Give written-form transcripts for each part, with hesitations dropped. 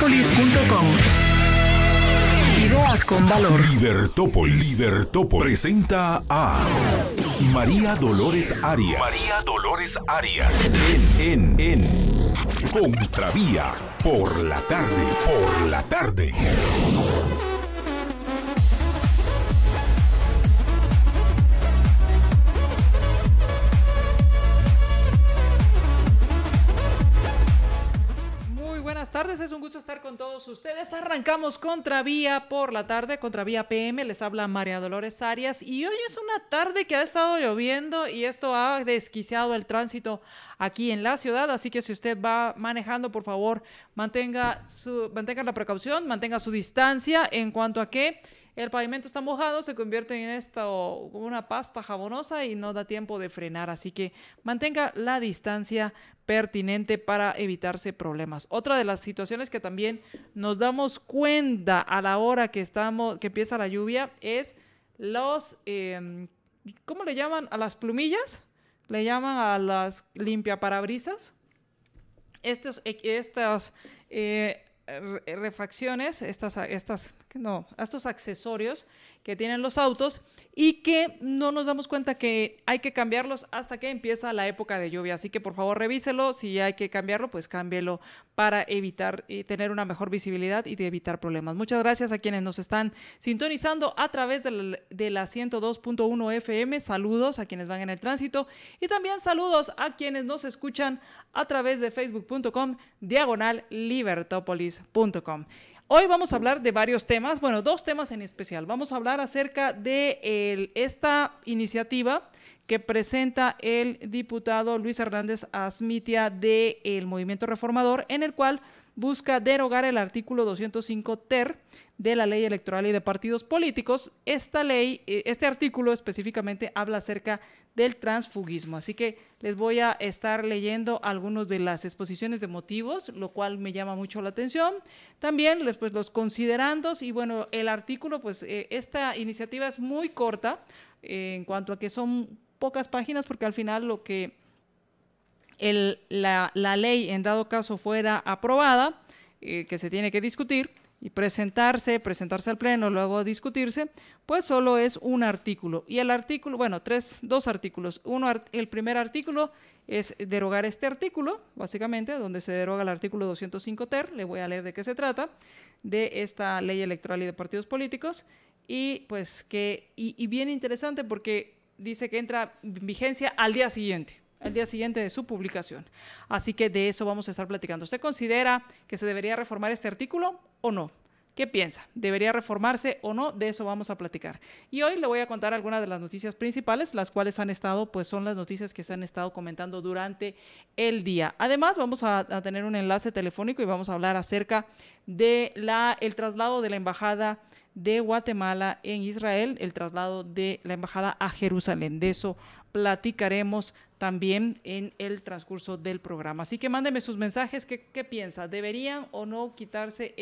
libertopolis.com. Ideas con valor. Libertópolis presenta a María Dolores Arias. María Dolores Arias. En Contravía. Por la tarde. Buenas tardes, es un gusto estar con todos ustedes. Arrancamos Contravía por la tarde, Contravía PM, les habla María Dolores Arias y hoy es una tarde que ha estado lloviendo y esto ha desquiciado el tránsito aquí en la ciudad, así que si usted va manejando, por favor, mantenga la precaución, mantenga su distancia en cuanto a que el pavimento está mojado, se convierte en una pasta jabonosa y no da tiempo de frenar, así que mantenga la distancia pertinente para evitarse problemas. Otra de las situaciones que también nos damos cuenta a la hora que empieza la lluvia es ¿cómo le llaman a las plumillas? Le llaman a las limpiaparabrisas. Estas refacciones, estos accesorios que tienen los autos y que no nos damos cuenta que hay que cambiarlos hasta que empieza la época de lluvia. Así que por favor revíselo, si hay que cambiarlo, pues cámbielo para evitar y tener una mejor visibilidad y de evitar problemas. Muchas gracias a quienes nos están sintonizando a través de la 102.1 FM. Saludos a quienes van en el tránsito y también saludos a quienes nos escuchan a través de facebook.com/libertopolis.com. Hoy vamos a hablar de varios temas, dos temas en especial. Vamos a hablar acerca de esta iniciativa que presenta el diputado Luis Hernández Asmitia del Movimiento Reformador, en el cual busca derogar el artículo 205 ter de la Ley Electoral y de Partidos Políticos. Este artículo específicamente habla acerca del transfugismo, así que les voy a estar leyendo algunas de las exposiciones de motivos, lo cual me llama mucho la atención. También los considerandos y el artículo, esta iniciativa es muy corta en cuanto a que son pocas páginas, porque al final lo que la ley en dado caso fuera aprobada, que se tiene que discutir y presentarse al pleno, luego discutirse, pues solo es un artículo. Y el artículo, dos artículos. El primer artículo es derogar este artículo, básicamente, donde se deroga el artículo 205 ter, le voy a leer de qué se trata, de esta ley electoral y de partidos políticos, y bien interesante porque dice que entra en vigencia al día siguiente de su publicación. Así que de eso vamos a estar platicando. ¿Usted considera que se debería reformar este artículo o no? ¿Qué piensa? ¿Debería reformarse o no? De eso vamos a platicar. Y hoy le voy a contar algunas de las noticias principales, las cuales son las noticias que se han estado comentando durante el día. Además, vamos a tener un enlace telefónico y vamos a hablar acerca de el traslado de la Embajada de Guatemala en Israel, el traslado de la Embajada a Jerusalén. De eso platicaremos también en el transcurso del programa. Así que mándeme sus mensajes. ¿Qué piensa? ¿Deberían o no quitarse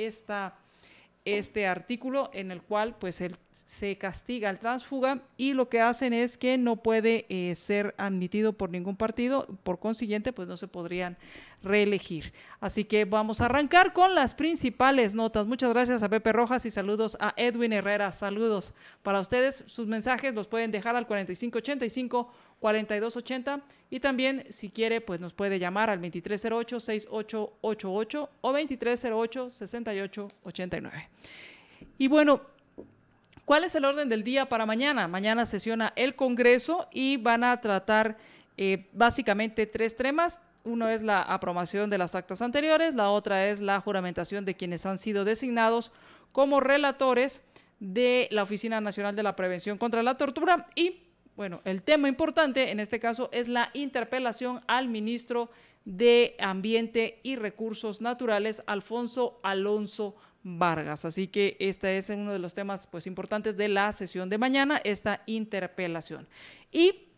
este artículo en el cual se castiga al tránsfuga y lo que hacen es que no puede ser admitido por ningún partido, por consiguiente no se podrían reelegir? Así que vamos a arrancar con las principales notas. Muchas gracias a Pepe Rojas y saludos a Edwin Herrera. Saludos para ustedes. Sus mensajes los pueden dejar al 4585-4280 y también si quiere nos puede llamar al 2308-6888 o 2308-6889. Y ¿cuál es el orden del día para mañana? Mañana sesiona el Congreso y van a tratar básicamente tres temas. Uno es la aprobación de las actas anteriores, la otra es la juramentación de quienes han sido designados como relatores de la Oficina Nacional de la Prevención contra la Tortura y el tema importante en este caso es la interpelación al ministro de Ambiente y Recursos Naturales, Alfonso Alonso Vargas. Así que este es uno de los temas importantes de la sesión de mañana, esta interpelación. Y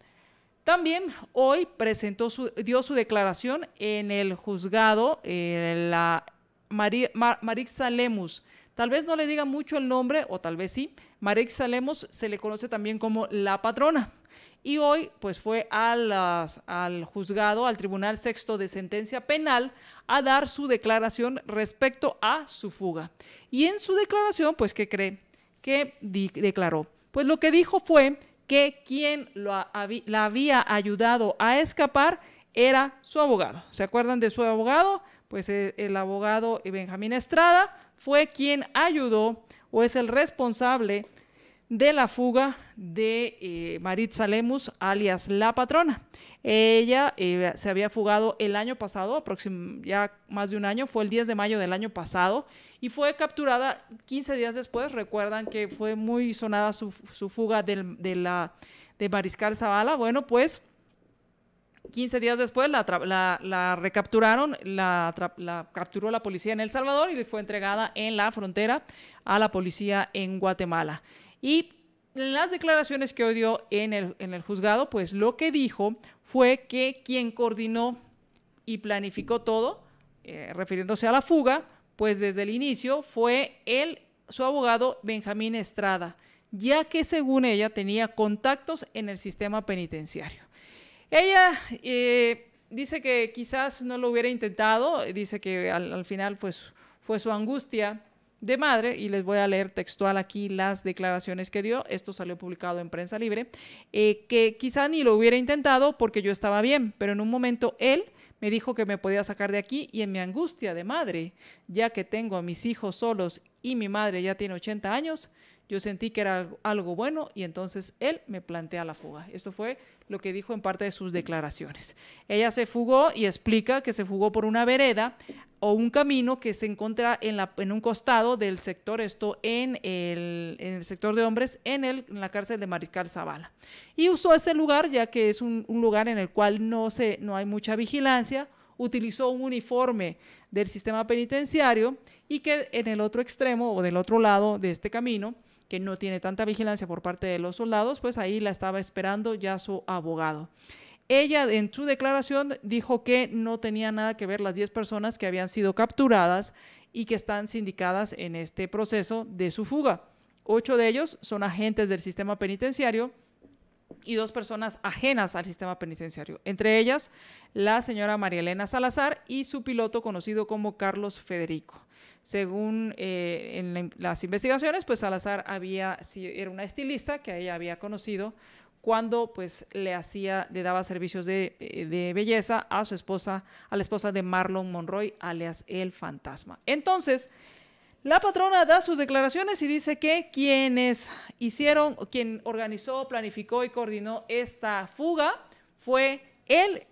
también hoy dio su declaración en el juzgado Marixa Lemus. Tal vez no le diga mucho el nombre, o tal vez sí. Marixa Lemus se le conoce también como la patrona. Y hoy pues fue al juzgado, al Tribunal Sexto de Sentencia Penal, a dar su declaración respecto a su fuga. Y en su declaración, pues, ¿qué cree? Que declaró. Pues lo que dijo fue que quien la había ayudado a escapar era su abogado. ¿Se acuerdan de su abogado? Pues el abogado Benjamín Estrada fue quien ayudó o es el responsable de la fuga de Maritza Lemus, alias La Patrona. Ella se había fugado el año pasado, ya más de un año, fue el 10 de mayo del año pasado, y fue capturada 15 días después. Recuerdan que fue muy sonada su fuga de Mariscal Zavala. Bueno, pues 15 días después la recapturaron, la capturó la policía en El Salvador y fue entregada en la frontera a la policía en Guatemala. Y en las declaraciones que hoy dio en el juzgado, pues lo que dijo fue que quien coordinó y planificó todo, refiriéndose a la fuga, pues desde el inicio fue su abogado Benjamín Estrada, ya que según ella tenía contactos en el sistema penitenciario. Ella dice que quizás no lo hubiera intentado, dice que al final pues fue su angustia de madre, y les voy a leer textual aquí las declaraciones que dio. Esto salió publicado en Prensa Libre, que quizá ni lo hubiera intentado porque yo estaba bien, pero en un momento él me dijo que me podía sacar de aquí, y en mi angustia de madre, ya que tengo a mis hijos solos y mi madre ya tiene 80 años, yo sentí que era algo bueno, y entonces él me plantea la fuga. Esto fue lo que dijo en parte de sus declaraciones. Ella se fugó y explica que se fugó por una vereda o un camino que se encuentra en un costado del sector, esto en el sector de hombres, en la cárcel de Mariscal Zavala. Y usó ese lugar ya que es un lugar en el cual no hay mucha vigilancia. Utilizó un uniforme del sistema penitenciario, y que en el otro extremo o del otro lado de este camino, que no tiene tanta vigilancia por parte de los soldados, pues ahí la estaba esperando ya su abogado. Ella en su declaración dijo que no tenía nada que ver las 10 personas que habían sido capturadas y que están sindicadas en este proceso de su fuga. 8 de ellos son agentes del sistema penitenciario y 2 personas ajenas al sistema penitenciario, entre ellas la señora María Elena Salazar y su piloto conocido como Carlos Federico. Según en las investigaciones, pues Salazar era una estilista que ella había conocido cuando pues le daba servicios de belleza a la esposa de Marlon Monroy, alias El Fantasma. Entonces, la patrona da sus declaraciones y dice que quien organizó, planificó y coordinó esta fuga fue el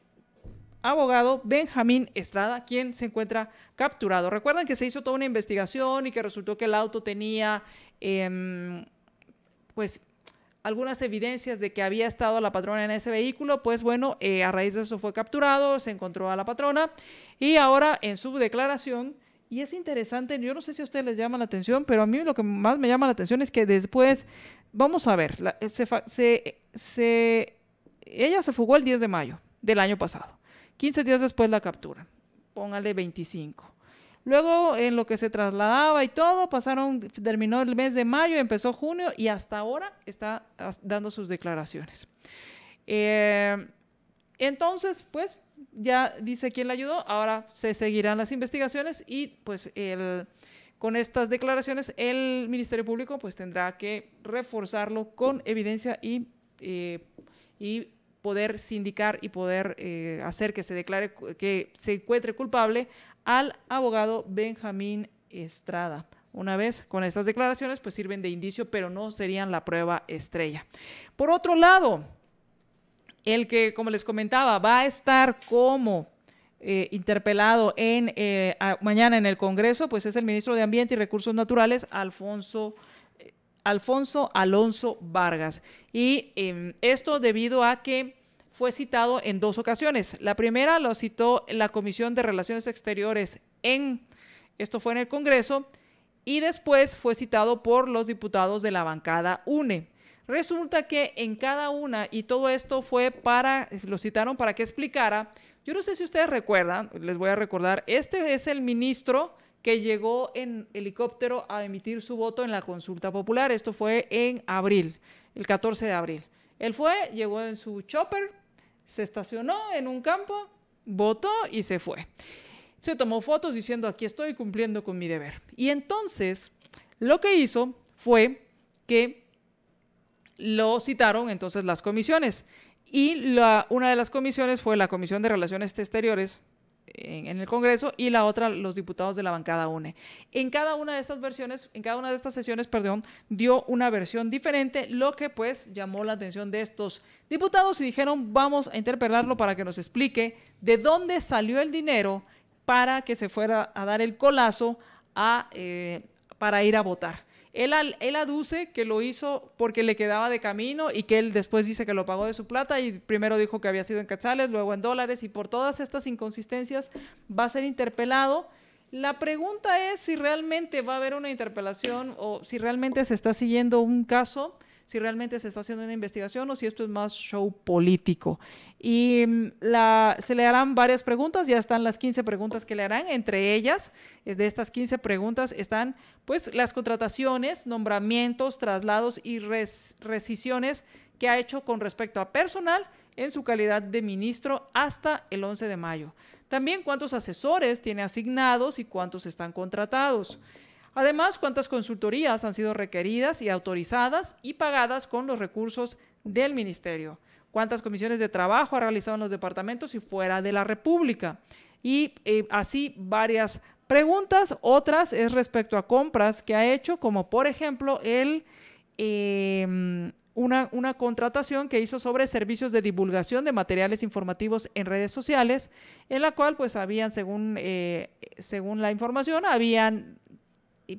abogado Benjamín Estrada, quien se encuentra capturado. Recuerdan que se hizo toda una investigación y que resultó que el auto tenía pues algunas evidencias de que había estado la patrona en ese vehículo. Pues bueno, a raíz de eso fue capturado, se encontró a la patrona, y ahora en su declaración, y es interesante, yo no sé si a ustedes les llama la atención, pero a mí lo que más me llama la atención es que después, vamos a ver, ella se fugó el 10 de mayo del año pasado. 15 días después la captura, póngale 25. Luego, en lo que se trasladaba y todo, terminó el mes de mayo, empezó junio, y hasta ahora está dando sus declaraciones. Entonces, pues, ya dice quién la ayudó. Ahora se seguirán las investigaciones, y pues con estas declaraciones el Ministerio Público pues tendrá que reforzarlo con evidencia y poder sindicar y poder hacer que se declare, que se encuentre culpable al abogado Benjamín Estrada. Una vez con estas declaraciones, pues sirven de indicio, pero no serían la prueba estrella. Por otro lado, el que, como les comentaba, va a estar como interpelado mañana en el Congreso, pues es el ministro de Ambiente y Recursos Naturales, Alfonso Alonso Vargas. Y esto debido a que fue citado en 2 ocasiones. La primera lo citó la Comisión de Relaciones Exteriores esto fue en el Congreso, y después fue citado por los diputados de la bancada UNE. Resulta que en cada una, y todo esto lo citaron para que explicara, yo no sé si ustedes recuerdan, les voy a recordar, este es el ministro que llegó en helicóptero a emitir su voto en la consulta popular. Esto fue en abril, el 14 de abril. Él fue, llegó en su chopper, se estacionó en un campo, votó y se fue. Se tomó fotos diciendo, aquí estoy cumpliendo con mi deber. Y entonces, lo que hizo fue que lo citaron entonces las comisiones. Y una de las comisiones fue la Comisión de Relaciones Exteriores en el Congreso y la otra los diputados de la bancada UNE. En cada una de estas versiones, en cada una de estas sesiones, dio una versión diferente, lo que pues llamó la atención de estos diputados y dijeron, vamos a interpelarlo para que nos explique de dónde salió el dinero para que se fuera a dar el colazo para ir a votar. Él aduce que lo hizo porque le quedaba de camino y que él después dice que lo pagó de su plata y primero dijo que había sido en quetzales, luego en dólares, y por todas estas inconsistencias va a ser interpelado. La pregunta es si realmente va a haber una interpelación o si realmente se está siguiendo un caso, si realmente se está haciendo una investigación o si esto es más show político. Y se le harán varias preguntas, ya están las 15 preguntas que le harán, entre ellas, de estas 15 preguntas están pues las contrataciones, nombramientos, traslados y rescisiones que ha hecho con respecto a personal en su calidad de ministro hasta el 11 de mayo. También cuántos asesores tiene asignados y cuántos están contratados. Además, cuántas consultorías han sido requeridas y autorizadas y pagadas con los recursos del ministerio. Cuántas comisiones de trabajo ha realizado en los departamentos y fuera de la República. Y así varias preguntas. Otras es respecto a compras que ha hecho, como por ejemplo una contratación que hizo sobre servicios de divulgación de materiales informativos en redes sociales, en la cual pues habían, según la información, habían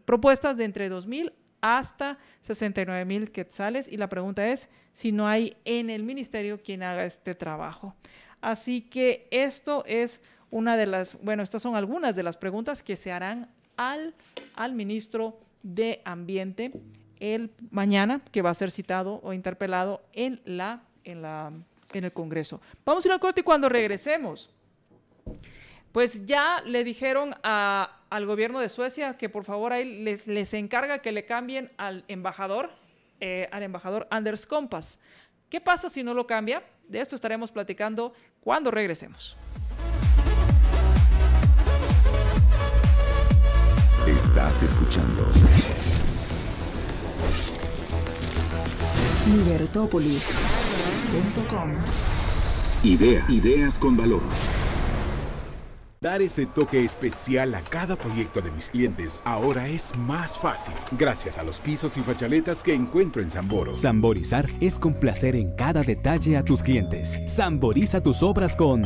propuestas de entre 2,000 hasta 69,000 quetzales, y la pregunta es si no hay en el ministerio quien haga este trabajo. Así que esto es estas son algunas de las preguntas que se harán al ministro de Ambiente el mañana, que va a ser citado o interpelado en el Congreso. Vamos a ir al corte y cuando regresemos, pues ya le dijeron al gobierno de Suecia que por favor ahí les encarga que le cambien al embajador Anders Kompas. ¿Qué pasa si no lo cambia? De esto estaremos platicando cuando regresemos. Estás escuchando Libertopolis.com. Ideas con valor. Dar ese toque especial a cada proyecto de mis clientes ahora es más fácil, gracias a los pisos y fachaletas que encuentro en Samboro. Samborizar es complacer en cada detalle a tus clientes. Samboriza tus obras con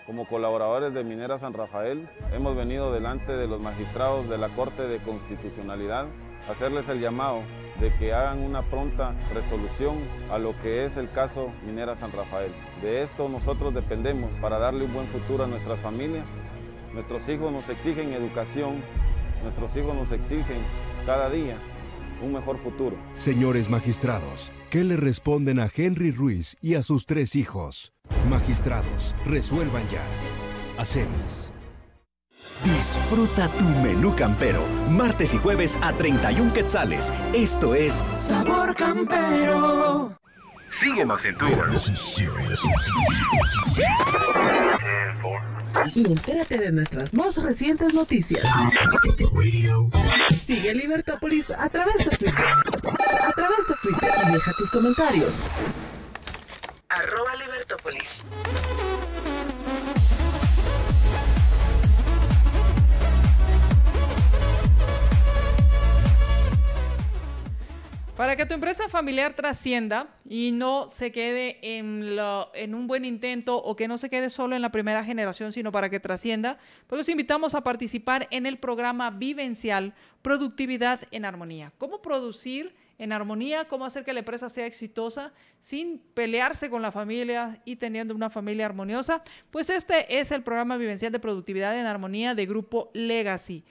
Como colaboradores de Minera San Rafael, hemos venido delante de los magistrados de la Corte de Constitucionalidad a hacerles el llamado de que hagan una pronta resolución a lo que es el caso Minera San Rafael. De esto nosotros dependemos para darle un buen futuro a nuestras familias. Nuestros hijos nos exigen educación, nuestros hijos nos exigen cada día un mejor futuro. Señores magistrados, ¿qué le responden a Henry Ruiz y a sus 3 hijos? Magistrados, resuelvan ya. Hacemos. Disfruta tu menú campero, martes y jueves a 31 quetzales. Esto es Sabor Campero. Síguenos en Twitter. Y entérate de nuestras más recientes noticias. Sigue Libertópolis a través de Twitter. Y deja tus comentarios. @Libertópolis. Para que tu empresa familiar trascienda y no se quede en un buen intento o que no se quede solo en la primera generación, sino para que trascienda, pues los invitamos a participar en el programa vivencial Productividad en Armonía. ¿Cómo producir en armonía? ¿Cómo hacer que la empresa sea exitosa sin pelearse con la familia y teniendo una familia armoniosa? Pues este es el programa vivencial de Productividad en Armonía de Grupo Legacy.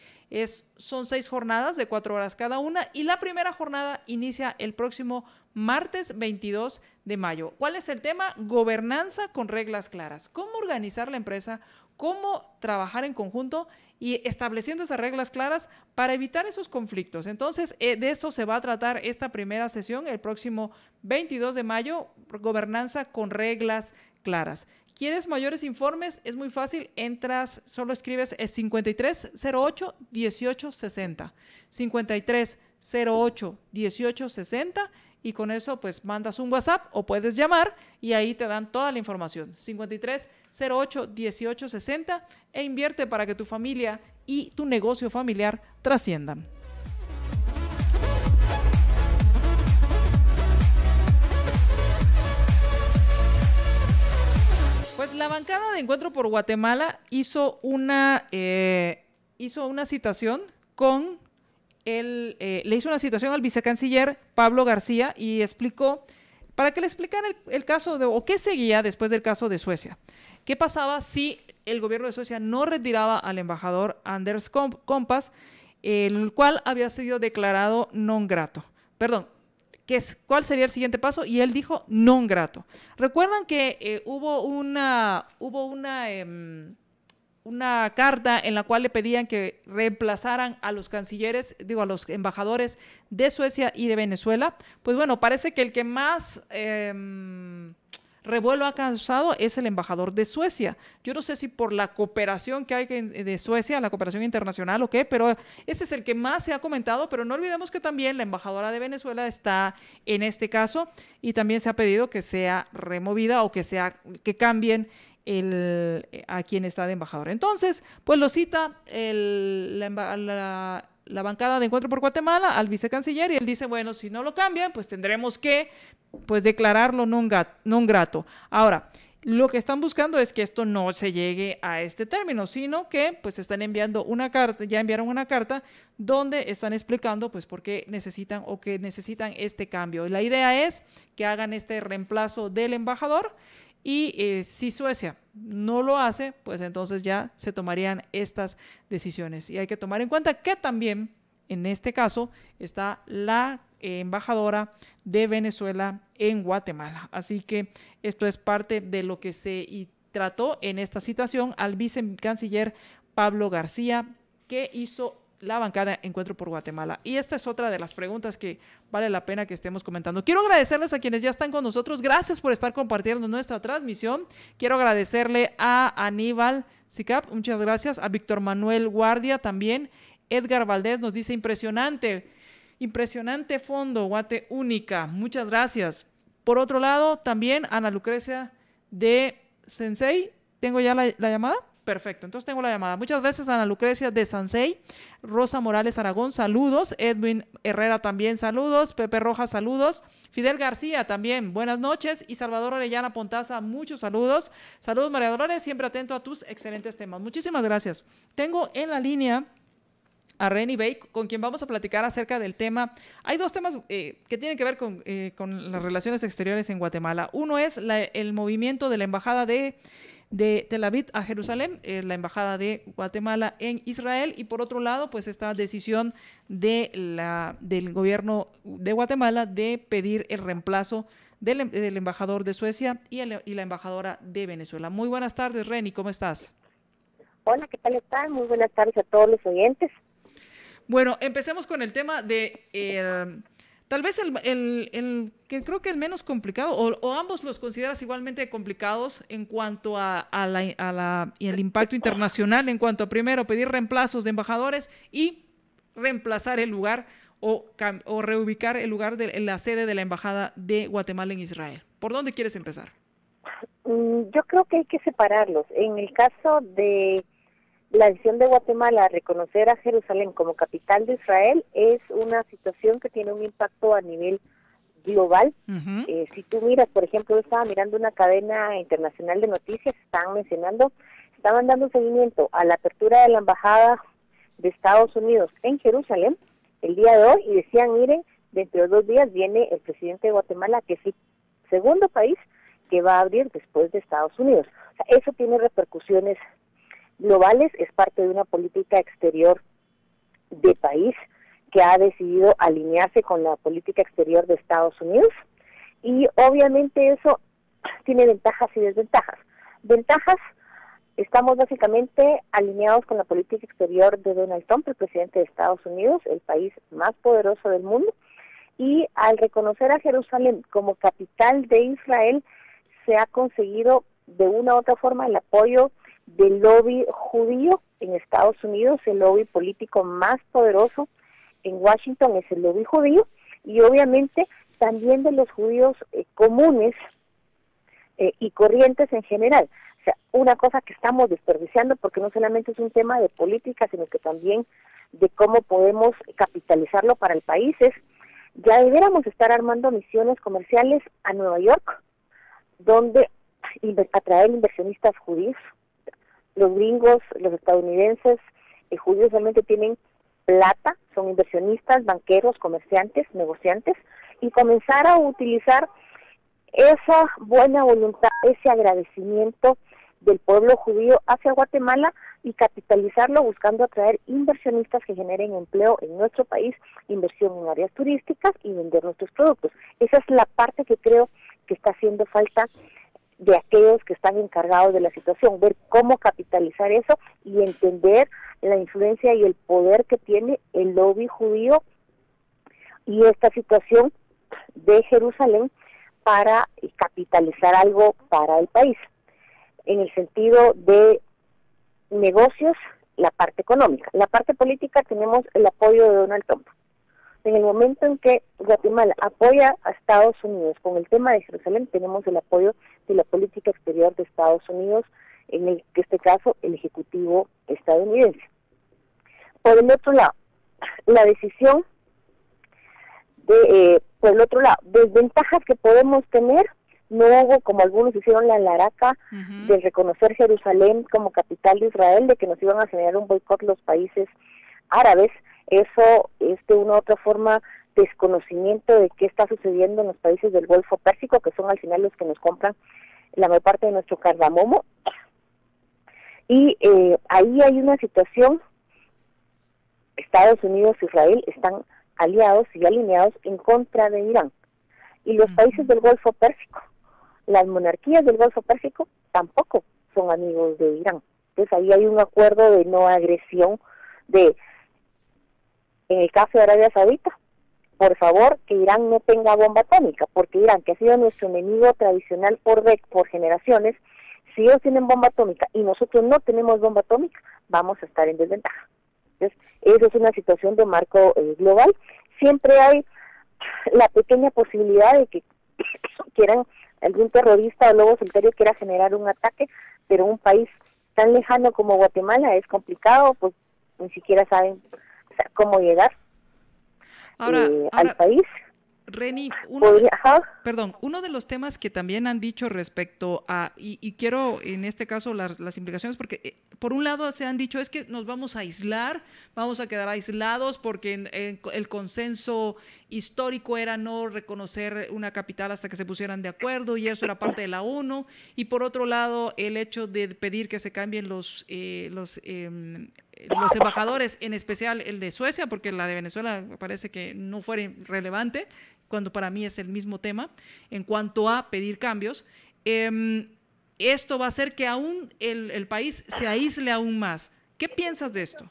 Son 6 jornadas de 4 horas cada una y la primera jornada inicia el próximo martes 22 de mayo. ¿Cuál es el tema? Gobernanza con reglas claras. ¿Cómo organizar la empresa cómo trabajar en conjunto y estableciendo esas reglas claras para evitar esos conflictos. Entonces, de eso se va a tratar esta primera sesión el próximo 22 de mayo, gobernanza con reglas claras. ¿Quieres mayores informes? Es muy fácil, entras, solo escribes el 5308-1860, 5308-1860, y con eso pues mandas un WhatsApp o puedes llamar y ahí te dan toda la información. 5308-1860 e invierte para que tu familia y tu negocio familiar trasciendan. Pues la bancada de Encuentro por Guatemala hizo una citación con le hizo una citación al vicecanciller Pablo García y explicó, para que le explicara el caso o qué seguía después del caso de Suecia. ¿Qué pasaba si el gobierno de Suecia no retiraba al embajador Anders Kompass, el cual había sido declarado non grato? Perdón, ¿cuál sería el siguiente paso? Y él dijo non grato. Recuerdan que hubo una carta en la cual le pedían que reemplazaran a los cancilleres, a los embajadores de Suecia y de Venezuela. Pues bueno, parece que el que más revuelo ha causado es el embajador de Suecia. Yo no sé si por la cooperación que hay de Suecia, la cooperación internacional o qué, pero ese es el que más se ha comentado, pero no olvidemos que también la embajadora de Venezuela está en este caso y también se ha pedido que sea removida o que cambien a quien está de embajador. Entonces, pues lo cita la bancada de Encuentro por Guatemala al vicecanciller y él dice, bueno, si no lo cambian, pues tendremos que declararlo non grato. Ahora, lo que están buscando es que esto no se llegue a este término, sino que pues están enviando una carta, ya enviaron una carta donde están explicando pues por qué necesitan este cambio. Y la idea es que hagan este reemplazo del embajador. Y si Suecia no lo hace, pues entonces ya se tomarían estas decisiones. Y hay que tomar en cuenta que también en este caso está la embajadora de Venezuela en Guatemala. Así que esto es parte de lo que se trató en esta citación al vicecanciller Pablo García, que hizo la bancada Encuentro por Guatemala. Y esta es otra de las preguntas que vale la pena que estemos comentando. Quiero agradecerles a quienes ya están con nosotros. Gracias por estar compartiendo nuestra transmisión. Quiero agradecerle a Aníbal Sicap, muchas gracias, a Víctor Manuel Guardia también. Edgar Valdés nos dice impresionante fondo, Guate única. Muchas gracias. Por otro lado, también Ana Lucrecia de Sensei. ¿Tengo ya la llamada? Perfecto, entonces tengo la llamada. Muchas gracias, Ana Lucrecia de Sansei. Rosa Morales Aragón, saludos. Edwin Herrera también, saludos. Pepe Rojas, saludos. Fidel García también, buenas noches. Y Salvador Orellana Pontaza, muchos saludos. Saludos, María Dolores, siempre atento a tus excelentes temas. Muchísimas gracias. Tengo en la línea a Reni Bey, con quien vamos a platicar acerca del tema. Hay dos temas que tienen que ver con las relaciones exteriores en Guatemala. Uno es el movimiento de la embajada de Tel Aviv a Jerusalén, la embajada de Guatemala en Israel, y por otro lado, pues esta decisión del gobierno de Guatemala de pedir el reemplazo del embajador de Suecia y la embajadora de Venezuela. Muy buenas tardes, Reni, ¿cómo estás? Hola, ¿qué tal están? Muy buenas tardes a todos los oyentes. Bueno, empecemos con el tema de tal vez el que creo que el menos complicado, o ambos los consideras igualmente complicados en cuanto y el impacto internacional, en cuanto a primero pedir reemplazos de embajadores y reemplazar el lugar o reubicar el lugar de la sede de la embajada de Guatemala en Israel. ¿Por dónde quieres empezar? Yo creo que hay que separarlos. En el caso de la decisión de Guatemala a reconocer a Jerusalén como capital de Israel es una situación que tiene un impacto a nivel global. Si tú miras, por ejemplo, yo estaba mirando una cadena internacional de noticias, estaban dando seguimiento a la apertura de la embajada de Estados Unidos en Jerusalén el día de hoy y decían, miren, dentro de 2 días viene el presidente de Guatemala, que es el segundo país que va a abrir después de Estados Unidos. O sea, eso tiene repercusiones globales, es parte de una política exterior de país que ha decidido alinearse con la política exterior de Estados Unidos y obviamente eso tiene ventajas y desventajas. Ventajas, Estamos básicamente alineados con la política exterior de Donald Trump, el presidente de Estados Unidos, el país más poderoso del mundo, y al reconocer a Jerusalén como capital de Israel, se ha conseguido de una u otra forma el apoyo del lobby judío en Estados Unidos. El lobby político más poderoso en Washington es el lobby judío, y obviamente también de los judíos comunes y corrientes en general. O sea, una cosa que estamos desperdiciando, porque no solamente es un tema de política, sino que también de cómo podemos capitalizarlo para el país, es ya deberíamos estar armando misiones comerciales a Nueva York, donde atraer inversionistas judíos. Los gringos, los estadounidenses, judíos realmente tienen plata, son inversionistas, banqueros, comerciantes, negociantes, y comenzar a utilizar esa buena voluntad, ese agradecimiento del pueblo judío hacia Guatemala y capitalizarlo buscando atraer inversionistas que generen empleo en nuestro país, inversión en áreas turísticas y vender nuestros productos. Esa es la parte que creo que está haciendo falta de aquellos que están encargados de la situación, ver cómo capitalizar eso y entender la influencia y el poder que tiene el lobby judío y esta situación de Jerusalén para capitalizar algo para el país. En el sentido de negocios, la parte económica. La parte política tenemos el apoyo de Donald Trump. En el momento en que Guatemala apoya a Estados Unidos con el tema de Jerusalén, tenemos el apoyo de la política exterior de Estados Unidos, en este caso el Ejecutivo estadounidense. Por el otro lado, la decisión por el otro lado, desventajas que podemos tener, no hubo, como algunos hicieron la laraca, de reconocer Jerusalén como capital de Israel, de que nos iban a generar un boicot los países árabes. Eso es de una u otra forma desconocimiento de qué está sucediendo en los países del Golfo Pérsico, que son al final los que nos compran la mayor parte de nuestro cardamomo. Y ahí hay una situación, Estados Unidos e Israel están aliados y alineados en contra de Irán. Y los países del Golfo Pérsico, las monarquías del Golfo Pérsico, tampoco son amigos de Irán. Entonces ahí hay un acuerdo de no agresión, en el caso de Arabia Saudita, por favor, que Irán no tenga bomba atómica, porque Irán, que ha sido nuestro enemigo tradicional por generaciones, si ellos tienen bomba atómica y nosotros no tenemos bomba atómica, vamos a estar en desventaja. Entonces, eso es una situación de marco global. Siempre hay la pequeña posibilidad de que quieran algún terrorista o lobo solitario quiera generar un ataque, pero un país tan lejano como Guatemala es complicado, pues ni siquiera saben cómo llegar al país. Reni, perdón, uno de los temas que también han dicho respecto a, y quiero en este caso las implicaciones, porque por un lado se han dicho es que nos vamos a aislar, vamos a quedar aislados porque el consenso histórico era no reconocer una capital hasta que se pusieran de acuerdo y eso era parte de la ONU, y por otro lado el hecho de pedir que se cambien los embajadores, en especial el de Suecia, porque la de Venezuela parece que no fuera relevante, cuando para mí es el mismo tema, en cuanto a pedir cambios. Esto va a hacer que aún el país se aísle aún más. ¿Qué piensas de esto?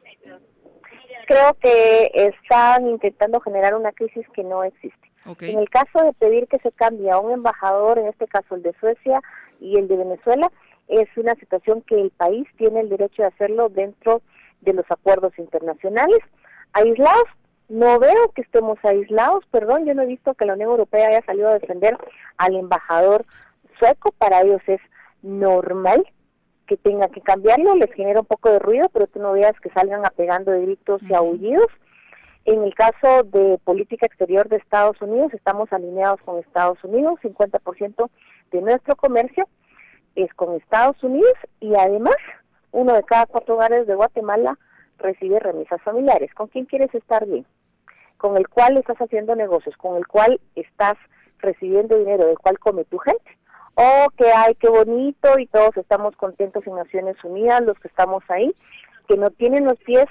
Creo que están intentando generar una crisis que no existe. Okay. En el caso de pedir que se cambie a un embajador, en este caso el de Suecia y el de Venezuela, es una situación que el país tiene el derecho de hacerlo dentro de los acuerdos internacionales. Aislados, no veo que estemos aislados, perdón, yo no he visto que la Unión Europea haya salido a defender al embajador sueco, para ellos es normal que tenga que cambiarlo, les genera un poco de ruido, pero tú no veas que salgan apegando de gritos y aullidos. En el caso de política exterior de Estados Unidos, estamos alineados con Estados Unidos, 50% de nuestro comercio es con Estados Unidos, y además 1 de cada 4 hogares de Guatemala recibe remesas familiares. ¿Con quién quieres estar bien? ¿Con el cual estás haciendo negocios? ¿Con el cual estás recibiendo dinero del cual come tu gente? ¿O que ay, qué bonito y todos estamos contentos en Naciones Unidas, los que estamos ahí, que no tienen los pies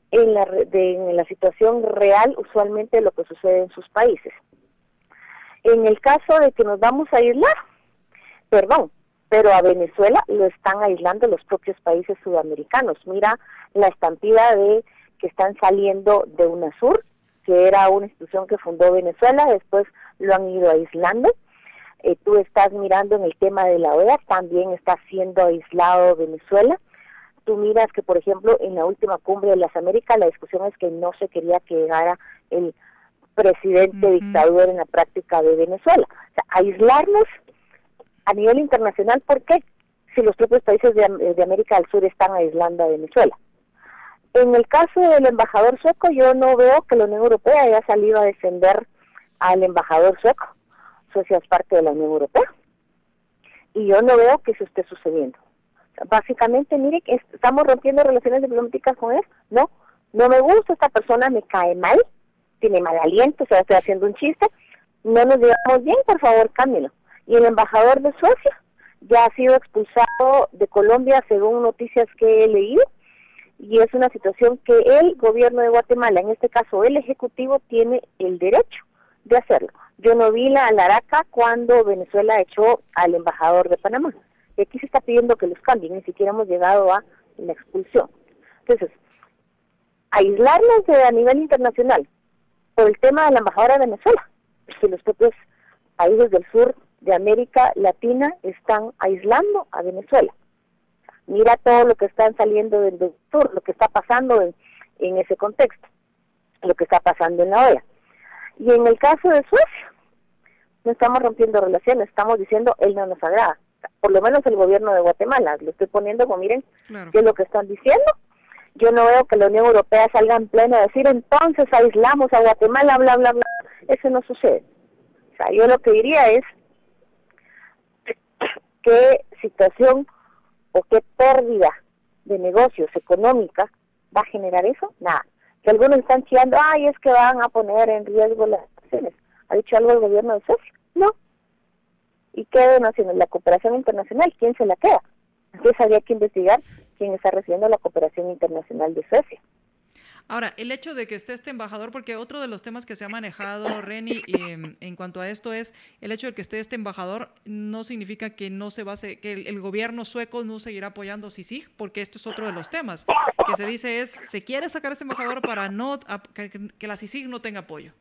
en la situación real usualmente de lo que sucede en sus países? En el caso de que nos vamos a aislar, perdón, pero a Venezuela lo están aislando los propios países sudamericanos. Mira la estampida de que están saliendo de UNASUR, que era una institución que fundó Venezuela, después lo han ido aislando. Tú estás mirando en el tema de la OEA, también está siendo aislado Venezuela. Tú miras que, por ejemplo, en la última cumbre de las Américas, la discusión es que no se quería que llegara el presidente dictador en la práctica de Venezuela. O sea, aislarnos a nivel internacional, ¿por qué? Si los propios países de América del Sur están aislando a Venezuela. En el caso del embajador sueco, yo no veo que la Unión Europea haya salido a defender al embajador sueco. Suecia es parte de la Unión Europea. Y yo no veo que eso esté sucediendo. O sea, básicamente, mire, que estamos rompiendo relaciones diplomáticas con él. No me gusta esta persona, me cae mal, tiene mal aliento, o sea, estoy haciendo un chiste. No nos llevamos bien, por favor, cámbialo. Y el embajador de Suecia ya ha sido expulsado de Colombia, según noticias que he leído, y es una situación que el gobierno de Guatemala, en este caso el Ejecutivo, tiene el derecho de hacerlo. Yo no vi la alaraca cuando Venezuela echó al embajador de Panamá, y aquí se está pidiendo que los cambien, ni siquiera hemos llegado a la expulsión. Entonces, aislarnos a nivel internacional por el tema de la embajadora de Venezuela, que los propios países del sur de América Latina están aislando a Venezuela. Mira todo lo que están saliendo del sur, lo que está pasando en ese contexto, lo que está pasando en la OEA. Y en el caso de Suecia, no estamos rompiendo relaciones, estamos diciendo, él no nos agrada. Por lo menos el gobierno de Guatemala, lo estoy poniendo como, miren, claro, qué es lo que están diciendo. Yo no veo que la Unión Europea salga en pleno a decir, entonces aislamos a Guatemala, bla, bla, bla. Eso no sucede. O sea, yo lo que diría es, ¿qué situación o qué pérdida de negocios económica va a generar eso? Nada. Que algunos están chillando, ay, es que van a poner en riesgo las naciones. ¿Ha dicho algo el gobierno de Suecia? No. ¿Y qué de naciones? La cooperación internacional, ¿quién se la queda? Entonces habría que investigar quién está recibiendo la cooperación internacional de Suecia. Ahora, el hecho de que esté este embajador, porque otro de los temas que se ha manejado, Reni, en cuanto a esto es el hecho de que esté este embajador no significa que no se base, que el gobierno sueco no seguirá apoyando CICIG, porque esto es otro de los temas que se dice es, se quiere sacar a este embajador para no que la CICIG no tenga apoyo.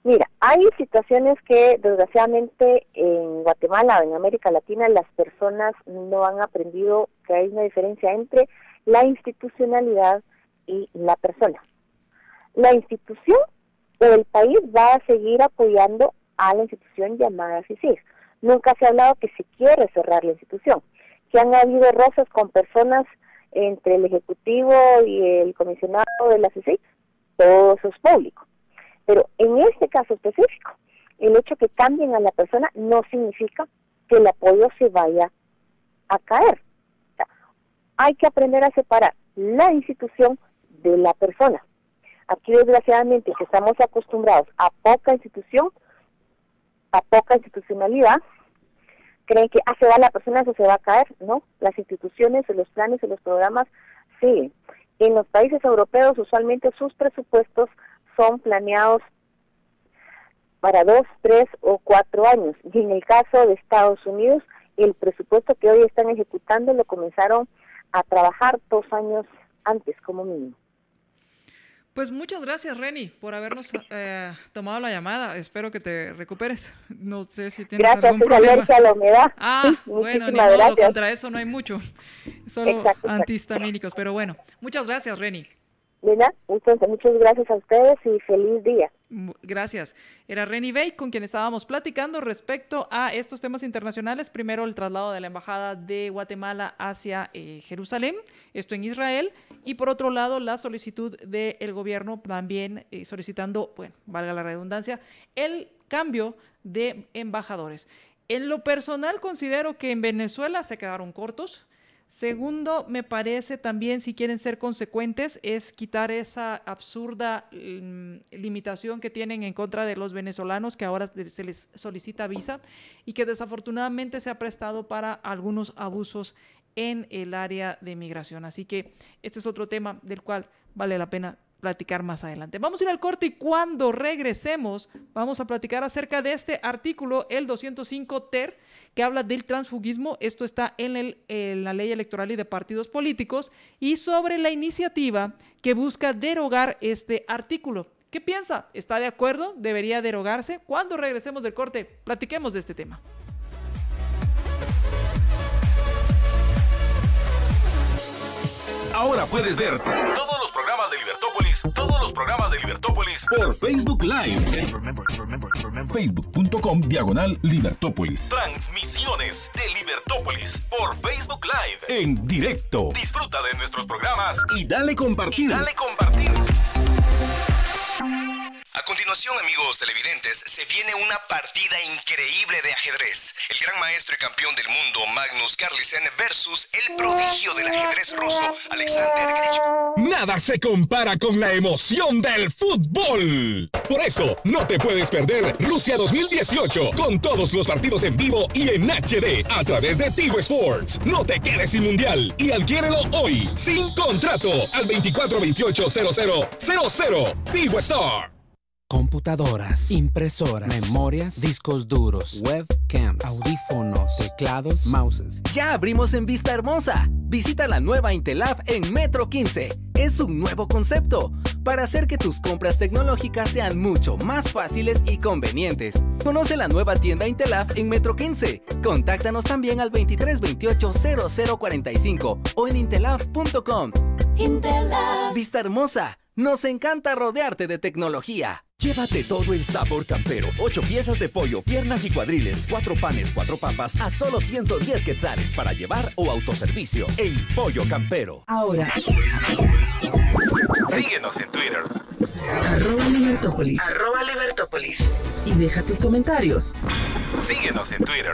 Mira, hay situaciones que desgraciadamente en Guatemala o en América Latina las personas no han aprendido que hay una diferencia entre la institucionalidad y la persona. La institución o el país va a seguir apoyando a la institución llamada CICIG. Nunca se ha hablado que se quiere cerrar la institución, que han habido roces con personas entre el Ejecutivo y el comisionado de la CICIG, todo eso es público. Pero en este caso específico, el hecho que cambien a la persona no significa que el apoyo se vaya a caer. O sea, hay que aprender a separar la institución de la persona. Aquí desgraciadamente que estamos acostumbrados a poca institución, a poca institucionalidad, creen que se va la persona, eso se va a caer. No, las instituciones, los planes y los programas siguen. En los países europeos usualmente sus presupuestos son planeados para 2, 3 o 4 años. Y en el caso de Estados Unidos, el presupuesto que hoy están ejecutando lo comenzaron a trabajar 2 años antes como mínimo. Pues muchas gracias, Reni, por habernos tomado la llamada. Espero que te recuperes. No sé si tienes algún problema. Gracias, alergia a la humedad. Ah, bueno, ni modo, contra eso no hay mucho. Solo antihistamínicos, pero bueno. Muchas gracias, Reni. Lina, entonces muchas gracias a ustedes y feliz día. Gracias. Era Reni Bey con quien estábamos platicando respecto a estos temas internacionales. Primero, el traslado de la Embajada de Guatemala hacia Jerusalén, esto en Israel, y por otro lado, la solicitud del gobierno también solicitando, bueno, valga la redundancia, el cambio de embajadores. En lo personal, considero que en Venezuela se quedaron cortos. Segundo, me parece también, si quieren ser consecuentes, es quitar esa absurda limitación que tienen en contra de los venezolanos, que ahora se les solicita visa y que desafortunadamente se ha prestado para algunos abusos en el área de migración. Así que este es otro tema del cual vale la pena platicar más adelante. Vamos a ir al corte y cuando regresemos vamos a platicar acerca de este artículo, el 205 ter, que habla del transfugismo. Esto está en la Ley Electoral y de Partidos Políticos, y sobre la iniciativa que busca derogar este artículo. ¿Qué piensa? ¿Está de acuerdo? ¿Debería derogarse? Cuando regresemos del corte, platiquemos de este tema. Ahora puedes ver todos los programas de Libertópolis por Facebook Live. Facebook.com/Libertópolis. Transmisiones de Libertópolis por Facebook Live en directo. Disfruta de nuestros programas y dale compartir. A continuación, amigos televidentes, se viene una partida increíble de ajedrez. El gran maestro y campeón del mundo, Magnus Carlsen, versus el prodigio del ajedrez ruso, Alexander Grishko. Nada se compara con la emoción del fútbol. Por eso, no te puedes perder Rusia 2018 con todos los partidos en vivo y en HD a través de Tigo Sports. No te quedes sin mundial y adquiérelo hoy, sin contrato, al 24280000. Tigo Star. Computadoras, impresoras, memorias, discos duros, webcams, audífonos, teclados, mouses. Ya abrimos en Vista Hermosa. Visita la nueva Intelab en Metro 15. Es un nuevo concepto para hacer que tus compras tecnológicas sean mucho más fáciles y convenientes. Conoce la nueva tienda Intelab en Metro 15. Contáctanos también al 2328-0045 o en intelab.com. Intelab. Vista Hermosa. Nos encanta rodearte de tecnología. Llévate todo en sabor campero. 8 piezas de pollo, piernas y cuadriles, 4 panes, 4 papas a solo 110 quetzales para llevar o autoservicio en Pollo Campero. Ahora. Síguenos en Twitter. @Libertópolis. @Libertópolis. Y deja tus comentarios. Síguenos en Twitter.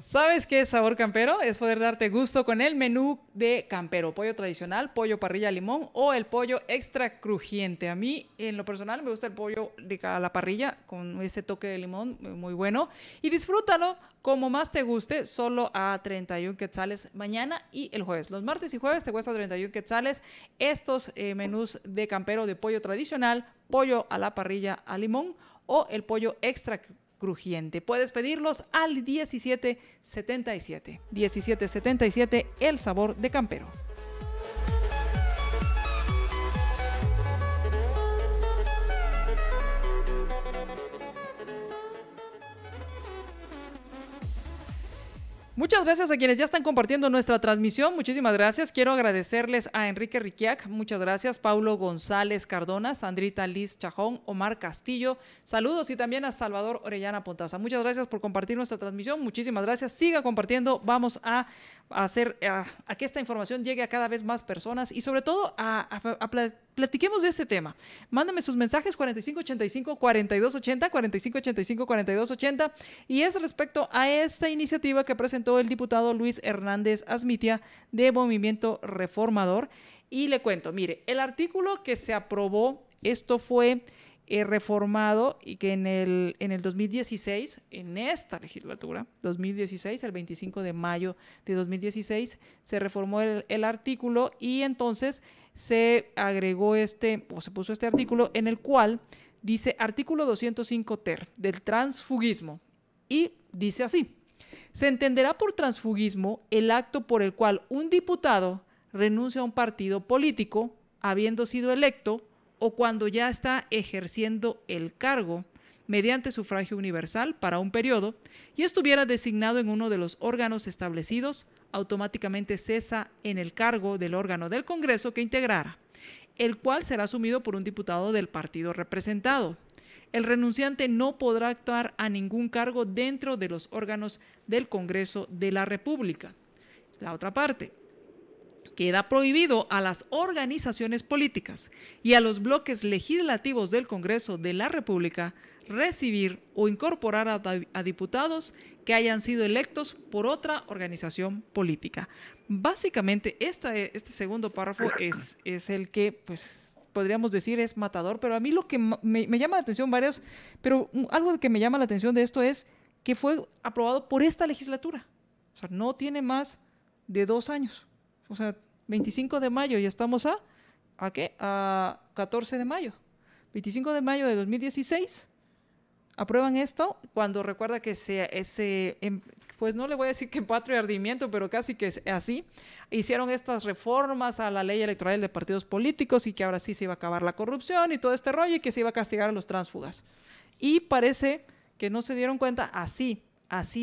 ¿Sabes qué es sabor campero? Es poder darte gusto con el menú de campero. Pollo tradicional, pollo parrilla limón o el pollo extra crujiente. A mí, en lo personal, me gusta el pollo a la parrilla con ese toque de limón muy bueno. Y disfrútalo como más te guste, solo a 31 quetzales mañana y el jueves. Los martes y jueves te cuesta 31 quetzales estos menús de campero de pollo tradicional, pollo a la parrilla a limón o el pollo extra crujiente. Puedes pedirlos al 1777. 1777, el sabor de campero. Muchas gracias a quienes ya están compartiendo nuestra transmisión. Muchísimas gracias. Quiero agradecerles a Enrique Riquiac. Muchas gracias. Paulo González Cardona, Sandrita Liz Chajón, Omar Castillo. Saludos y también a Salvador Orellana Pontaza. Muchas gracias por compartir nuestra transmisión. Muchísimas gracias. Siga compartiendo. Vamos a hacer a que esta información llegue a cada vez más personas y sobre todo platiquemos de este tema. Mándame sus mensajes 4585-4280, 4585-4280 y es respecto a esta iniciativa que presentó el diputado Luis Hernández Asmitia de Movimiento Reformador. Y le cuento, mire, el artículo que se aprobó, esto fue reformado y que en el 2016, en esta legislatura, 2016, el 25 de mayo de 2016, se reformó el artículo y entonces se agregó se puso este artículo en el cual dice artículo 205 ter del transfugismo y dice así: se entenderá por transfugismo el acto por el cual un diputado renuncia a un partido político habiendo sido electo o cuando ya está ejerciendo el cargo mediante sufragio universal para un periodo y estuviera designado en uno de los órganos establecidos, automáticamente cesa en el cargo del órgano del Congreso que integrara, el cual será asumido por un diputado del partido representado. el renunciante no podrá actuar a ningún cargo dentro de los órganos del Congreso de la República. La otra parte. Queda prohibido a las organizaciones políticas y a los bloques legislativos del Congreso de la República recibir o incorporar a diputados que hayan sido electos por otra organización política. Básicamente, este segundo párrafo es el que, pues, podríamos decir es matador, pero a mí lo que me llama la atención pero algo que me llama la atención de esto es que fue aprobado por esta legislatura. O sea, no tiene más de 2 años. O sea, 25 de mayo y estamos ¿a qué? A 14 de mayo. 25 de mayo de 2016 aprueban esto cuando recuerda que pues no le voy a decir que patria ardimiento, pero casi que así, hicieron estas reformas a la ley electoral de partidos políticos y que ahora sí se iba a acabar la corrupción y todo este rollo y que se iba a castigar a los tránsfugas. Y parece que no se dieron cuenta así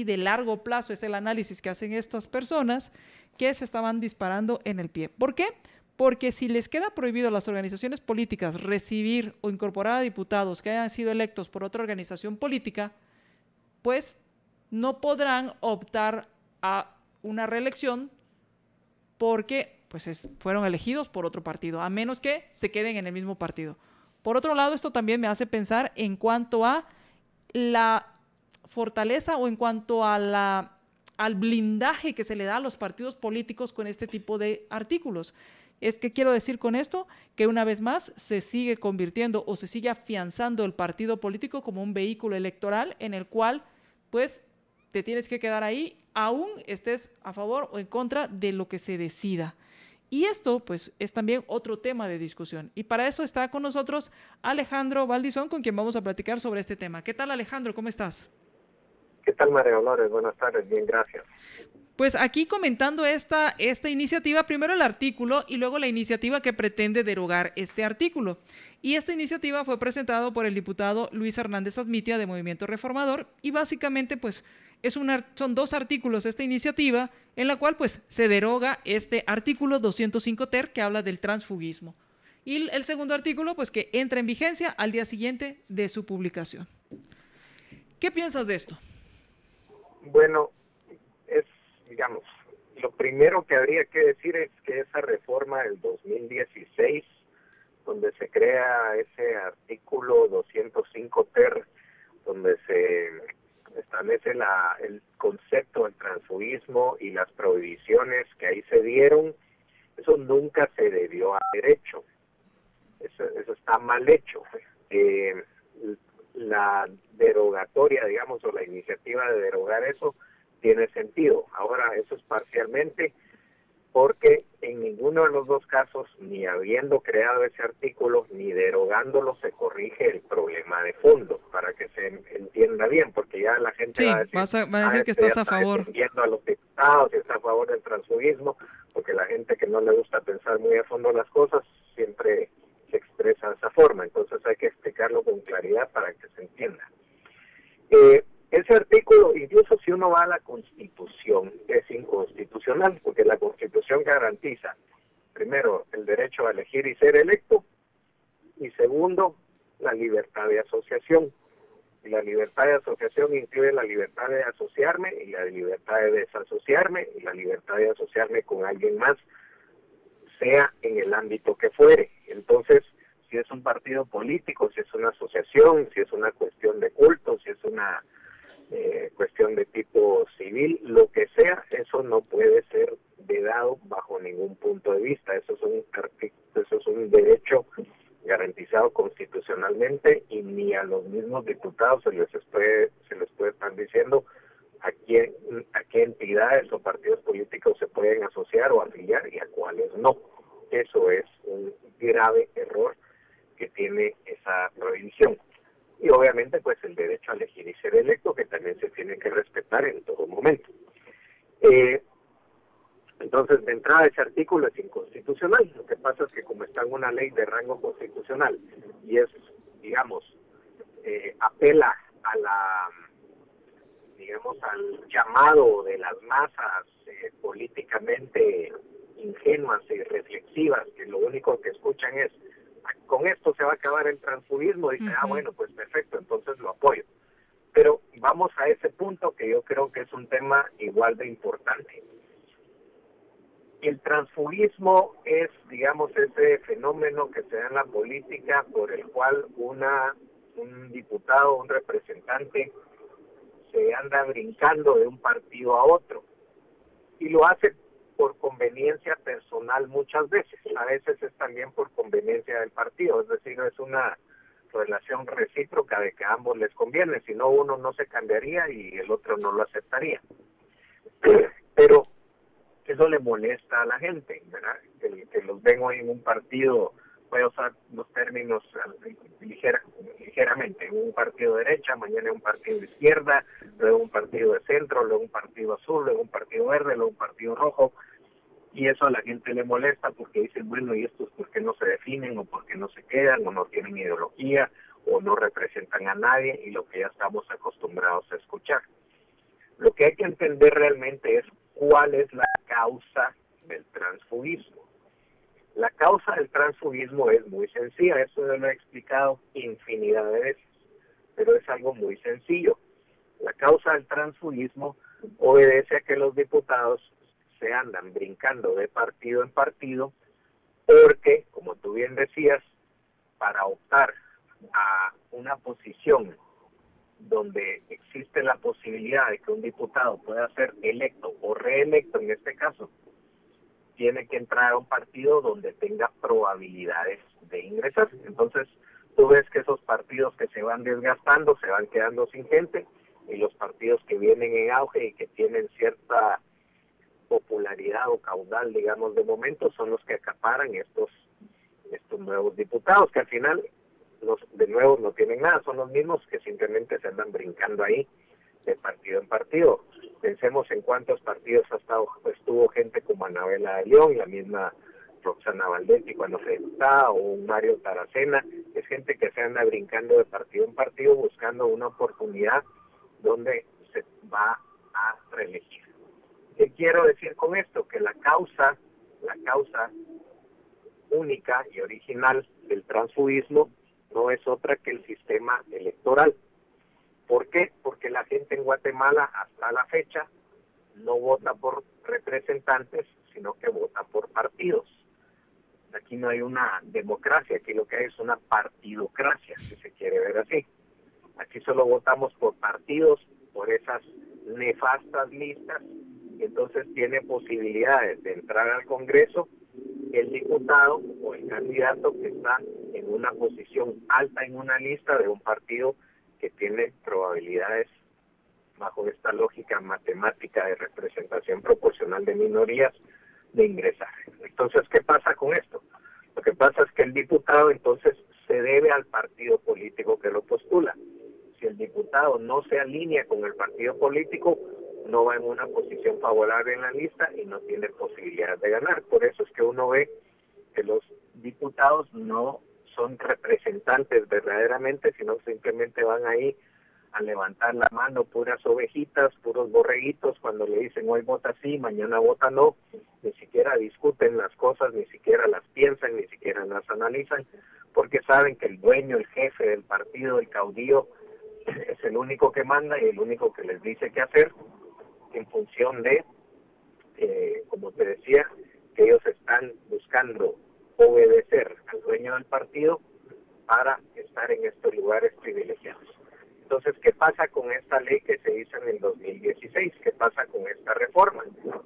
de largo plazo, es el análisis que hacen estas personas, que se estaban disparando en el pie. ¿Por qué? Porque si les queda prohibido a las organizaciones políticas recibir o incorporar a diputados que hayan sido electos por otra organización política, pues no podrán optar a una reelección porque pues fueron elegidos por otro partido, a menos que se queden en el mismo partido. Por otro lado, esto también me hace pensar en cuanto a la fortaleza o en cuanto a al blindaje que se le da a los partidos políticos con este tipo de artículos. Es que quiero decir con esto que una vez más se sigue convirtiendo o se sigue afianzando el partido político como un vehículo electoral en el cual pues te tienes que quedar ahí aún estés a favor o en contra de lo que se decida. Y esto pues es también otro tema de discusión. Y para eso está con nosotros Alejandro Valdizón, con quien vamos a platicar sobre este tema. ¿Qué tal, Alejandro? ¿Cómo estás? ¿Qué tal, María Dolores? Buenas tardes, bien, gracias. Pues aquí comentando esta iniciativa, primero el artículo y luego la iniciativa que pretende derogar este artículo. Y esta iniciativa fue presentada por el diputado Luis Hernández Azmitia de Movimiento Reformador y básicamente pues son 2 artículos esta iniciativa en la cual pues se deroga este artículo 205 ter que habla del transfugismo. Y el segundo artículo pues que entra en vigencia al día siguiente de su publicación. ¿Qué piensas de esto? Bueno, digamos, lo primero que habría que decir es que esa reforma del 2016, donde se crea ese artículo 205 ter, donde se establece el concepto del transfugismo y las prohibiciones que ahí se dieron, eso nunca se debió haber hecho. Eso está mal hecho. La derogatoria, digamos, o la iniciativa de derogar eso tiene sentido. Ahora, eso es parcialmente porque en ninguno de los 2 casos, ni habiendo creado ese artículo, ni derogándolo, se corrige el problema de fondo, para que se entienda bien, porque ya la gente va a decir que estás a favor. A los diputados y está a favor del transfugismo, porque la gente que no le gusta pensar muy a fondo las cosas, siempre se expresa de esa forma. Entonces hay que explicarlo con claridad para que se entienda. Ese artículo, incluso si uno va a la Constitución, es inconstitucional, porque la Constitución garantiza, primero, el derecho a elegir y ser electo, y segundo, la libertad de asociación. Y la libertad de asociación incluye la libertad de asociarme, y la libertad de desasociarme, y la libertad de asociarme con alguien más, sea en el ámbito que fuere. Entonces, si es un partido político, si es una asociación, si es una cuestión de culto, si es una cuestión de tipo civil, lo que sea, eso no puede ser vedado bajo ningún punto de vista. Eso es un derecho garantizado constitucionalmente y ni a los mismos diputados se les puede estar diciendo a qué entidades o partidos políticos se pueden asociar o afiliar y a cuáles no. Eso es un grave error que tiene esa prohibición. Y obviamente pues el derecho a elegir y ser electo, que también se tiene que respetar en todo momento. Entonces, de entrada, ese artículo es inconstitucional. Lo que pasa es que como está en una ley de rango constitucional y es, digamos, apela a al llamado de las masas políticamente ingenuas y reflexivas, que lo único que escuchan es con esto se va a acabar el transfugismo, dice, bueno, pues perfecto, entonces lo apoyo. Pero vamos a ese punto que yo creo que es un tema igual de importante. El transfugismo es, digamos, ese fenómeno que se da en la política por el cual un diputado, un representante, se anda brincando de un partido a otro. Y lo hace por conveniencia personal muchas veces. A veces es también por conveniencia del partido. Es decir, es una relación recíproca de que a ambos les conviene. Si no, uno no se cambiaría y el otro no lo aceptaría. Pero eso le molesta a la gente, ¿verdad? Que los ven hoy en un partido, voy a usar los términos ligeramente, en un partido de derecha, mañana en un partido de izquierda, luego un partido de centro, luego un partido azul, luego un partido verde, luego un partido rojo, y eso a la gente le molesta porque dicen, bueno, ¿y estos por qué no se definen, o por qué no se quedan, o no tienen ideología, o no representan a nadie, y lo que ya estamos acostumbrados a escuchar? Lo que hay que entender realmente es cuál es la causa del transfugismo. La causa del transfugismo es muy sencilla, eso yo lo he explicado infinidad de veces, pero es algo muy sencillo. La causa del transfugismo obedece a que los diputados se andan brincando de partido en partido porque, como tú bien decías, para optar a una posición donde existe la posibilidad de que un diputado pueda ser electo o reelecto, en este caso, tiene que entrar a un partido donde tenga probabilidades de ingresar. Entonces, tú ves que esos partidos que se van desgastando, se van quedando sin gente, y los partidos que vienen en auge y que tienen cierta popularidad o caudal, digamos, de momento, son los que acaparan estos nuevos diputados, que al final los de nuevo no tienen nada, son los mismos que simplemente se andan brincando ahí de partido en partido. Pensemos en cuántos partidos estuvo gente como Anabela de León, la misma Roxana Valdetti cuando fue diputada, o un Mario Taracena. Es gente que se anda brincando de partido en partido buscando una oportunidad donde se va a reelegir. ¿Qué quiero decir con esto? Que la causa única y original del transfugismo no es otra que el sistema electoral. ¿Por qué? Porque la gente en Guatemala hasta la fecha no vota por representantes, sino que vota por partidos. Aquí no hay una democracia, aquí lo que hay es una partidocracia, si se quiere ver así. Aquí solo votamos por partidos, por esas nefastas listas, y entonces tiene posibilidades de entrar al Congreso el diputado o el candidato que está en una posición alta en una lista de un partido que tiene probabilidades, bajo esta lógica matemática de representación proporcional de minorías, de ingresar. Entonces, ¿qué pasa con esto? Lo que pasa es que el diputado entonces se debe al partido político que lo postula. Si el diputado no se alinea con el partido político, no va en una posición favorable en la lista y no tiene posibilidad de ganar. Por eso es que uno ve que los diputados no son representantes verdaderamente, sino simplemente van ahí a levantar la mano, puras ovejitas, puros borreguitos, cuando le dicen hoy vota sí, mañana vota no, ni siquiera discuten las cosas, ni siquiera las piensan, ni siquiera las analizan, porque saben que el dueño, el jefe del partido, el caudillo, es el único que manda y el único que les dice qué hacer, en función de, como te decía, que ellos están buscando obedecer al dueño del partido para estar en estos lugares privilegiados. Entonces, ¿qué pasa con esta ley que se hizo en el 2016? ¿Qué pasa con esta reforma?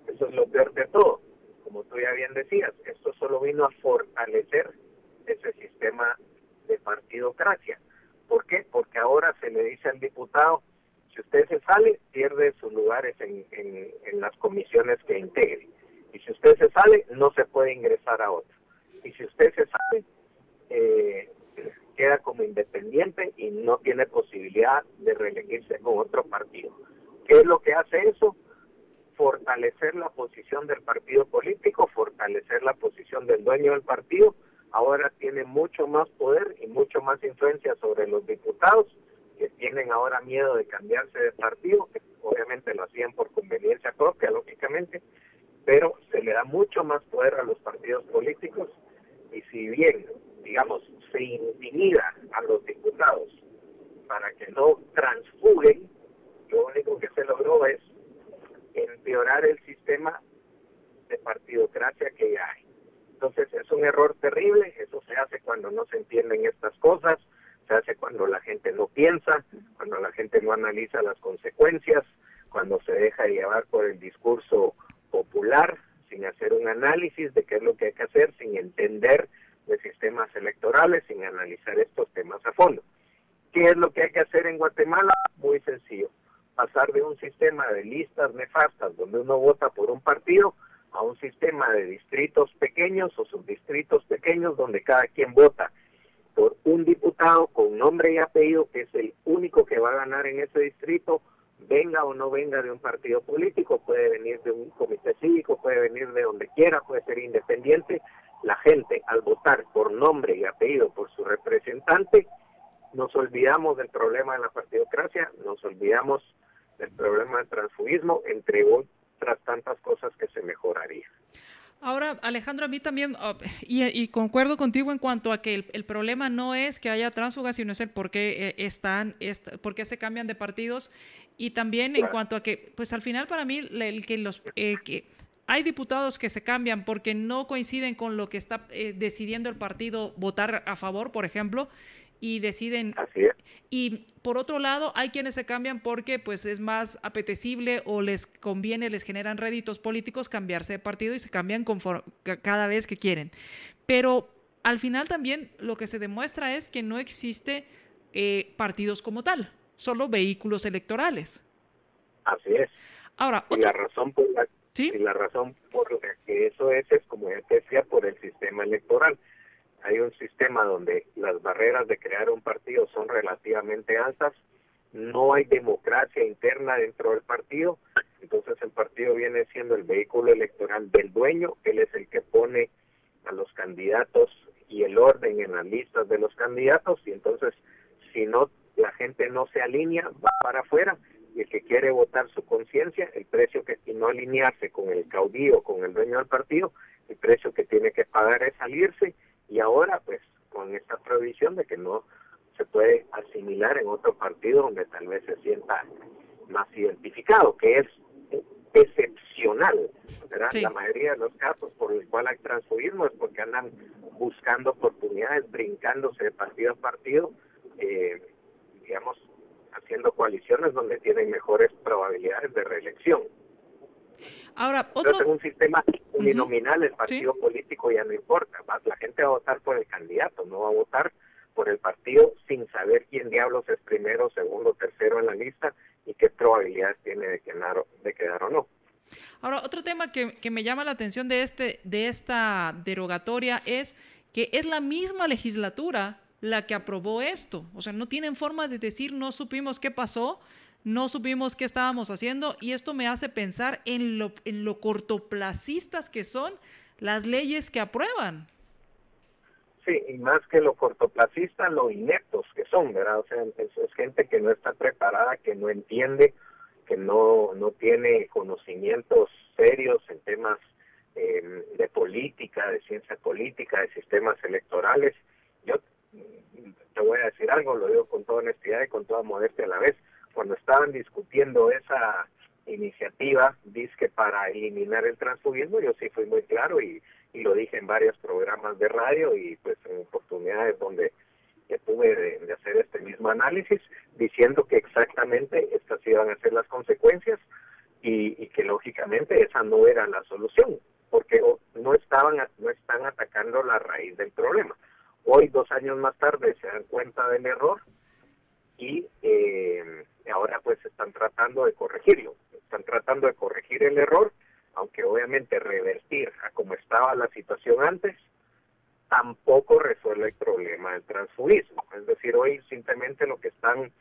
Eso es lo peor de todo. Como tú ya bien decías, esto solo vino a fortalecer ese sistema de partidocracia. ¿Por qué? Porque ahora se le dice al diputado, si usted se sale, pierde sus lugares en las comisiones que integre. Y si usted se sale, no se puede ingresar a otra. Y si usted se sale, queda como independiente y no tiene posibilidad de reelegirse con otro partido. ¿Qué es lo que hace eso? Fortalecer la posición del partido político, fortalecer la posición del dueño del partido. Ahora tiene mucho más poder y mucho más influencia sobre los diputados, que tienen ahora miedo de cambiarse de partido, que obviamente lo hacían por conveniencia propia, lógicamente, pero se le da mucho más poder a los partidos políticos, y si bien digamos, se intimida a los diputados para que no transfuguen, lo único que se logró es empeorar el sistema de partidocracia que ya hay. Entonces es un error terrible, eso se hace cuando no se entienden estas cosas, se hace cuando la gente no piensa, cuando la gente no analiza las consecuencias, cuando se deja llevar por el discurso popular, sin hacer un análisis de qué es lo que hay que hacer, sin entender de sistemas electorales, sin analizar estos temas a fondo. ¿Qué es lo que hay que hacer en Guatemala? Muy sencillo, pasar de un sistema de listas nefastas donde uno vota por un partido a un sistema de distritos pequeños o subdistritos pequeños donde cada quien vota por un diputado con nombre y apellido, que es el único que va a ganar en ese distrito, venga o no venga de un partido político, puede venir de un comité cívico, puede venir de donde quiera, puede ser independiente. La gente, al votar por nombre y apellido por su representante, nos olvidamos del problema de la partidocracia, nos olvidamos del problema del transfugismo, entre otras tantas cosas que se mejorarían. Ahora, Alejandro, a mí también, y concuerdo contigo en cuanto a que el problema no es que haya tránsfugas, sino es el por qué por qué se cambian de partidos, y también en cuanto a que, pues al final para mí, que hay diputados que se cambian porque no coinciden con lo que está decidiendo el partido votar a favor, por ejemplo, y deciden. Así es. Y por otro lado, hay quienes se cambian porque pues es más apetecible o les conviene, les generan réditos políticos cambiarse de partido y se cambian cada vez que quieren. Pero al final también lo que se demuestra es que no existe partidos como tal, solo vehículos electorales. Así es. Ahora, y la razón por la que eso es como ya te decía, por el sistema electoral. Hay un sistema donde las barreras de crear un partido son relativamente altas, no hay democracia interna dentro del partido, entonces el partido viene siendo el vehículo electoral del dueño, él es el que pone a los candidatos y el orden en las listas de los candidatos, y entonces si no, la gente no se alinea, va para afuera, y el que quiere votar su conciencia, el precio que, y no alinearse con el caudillo, con el dueño del partido, el precio que tiene que pagar es salirse. Y ahora, pues, con esta prohibición de que no se puede asimilar en otro partido donde tal vez se sienta más identificado, que es excepcional, ¿verdad? Sí. La mayoría de los casos por el cual hay transfugismo es porque andan buscando oportunidades, brincándose de partido a partido, digamos, haciendo coaliciones donde tienen mejores probabilidades de reelección. Ahora, entonces, en un sistema uninominal, el partido político ya no importa. La gente va a votar por el candidato, no va a votar por el partido sin saber quién diablos es primero, segundo, tercero en la lista y qué probabilidades tiene de quedar o no. Ahora, otro tema que me llama la atención de esta derogatoria es que es la misma legislatura la que aprobó esto. O sea, no tienen forma de decir no supimos qué pasó, no supimos qué estábamos haciendo, y esto me hace pensar en lo cortoplacistas que son las leyes que aprueban. Sí, y más que lo cortoplacista, lo ineptos que son, ¿verdad? O sea, es gente que no está preparada, que no entiende, que no tiene conocimientos serios en temas de política, de ciencia política, de sistemas electorales. Yo te voy a decir algo, lo digo con toda honestidad y con toda modestia a la vez. Cuando estaban discutiendo esa iniciativa, dizque para eliminar el transfugismo, yo sí fui muy claro y lo dije en varios programas de radio y pues en oportunidades donde tuve de hacer este mismo análisis, diciendo que exactamente estas iban a ser las consecuencias y que lógicamente esa no era la solución, porque no están atacando la raíz del problema. Hoy, 2 años más tarde, se dan cuenta del error y ahora pues están tratando de corregirlo, están tratando de corregir el error, aunque obviamente revertir a como estaba la situación antes tampoco resuelve el problema del transfugismo. Es decir, hoy simplemente lo que están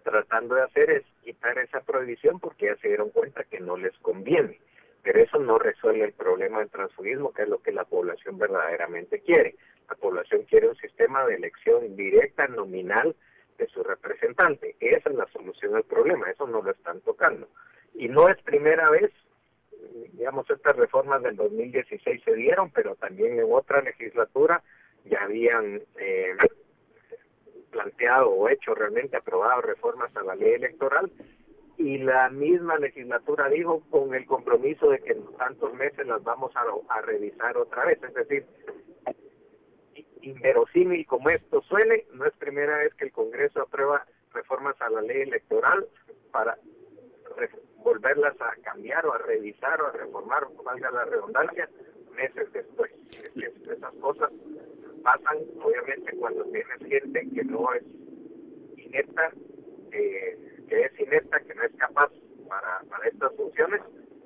tratando de hacer es quitar esa prohibición porque ya se dieron cuenta que no les conviene, pero eso no resuelve el problema del transfugismo, que es lo que la población verdaderamente quiere. La población quiere un sistema de elección directa, nominal, de su representante. Esa es la solución al problema, eso no lo están tocando. Y no es primera vez, digamos, estas reformas del 2016 se dieron, pero también en otra legislatura ya habían planteado o hecho realmente aprobado reformas a la ley electoral, y la misma legislatura dijo con el compromiso de que en tantos meses las vamos a revisar otra vez. Es decir, inverosímil como esto suene, no es primera vez que el Congreso aprueba reformas a la ley electoral para volverlas a cambiar o a revisar o a reformar, valga la redundancia, meses después. Esas cosas pasan obviamente cuando tienes gente que no es inepta, que no es capaz para estas funciones,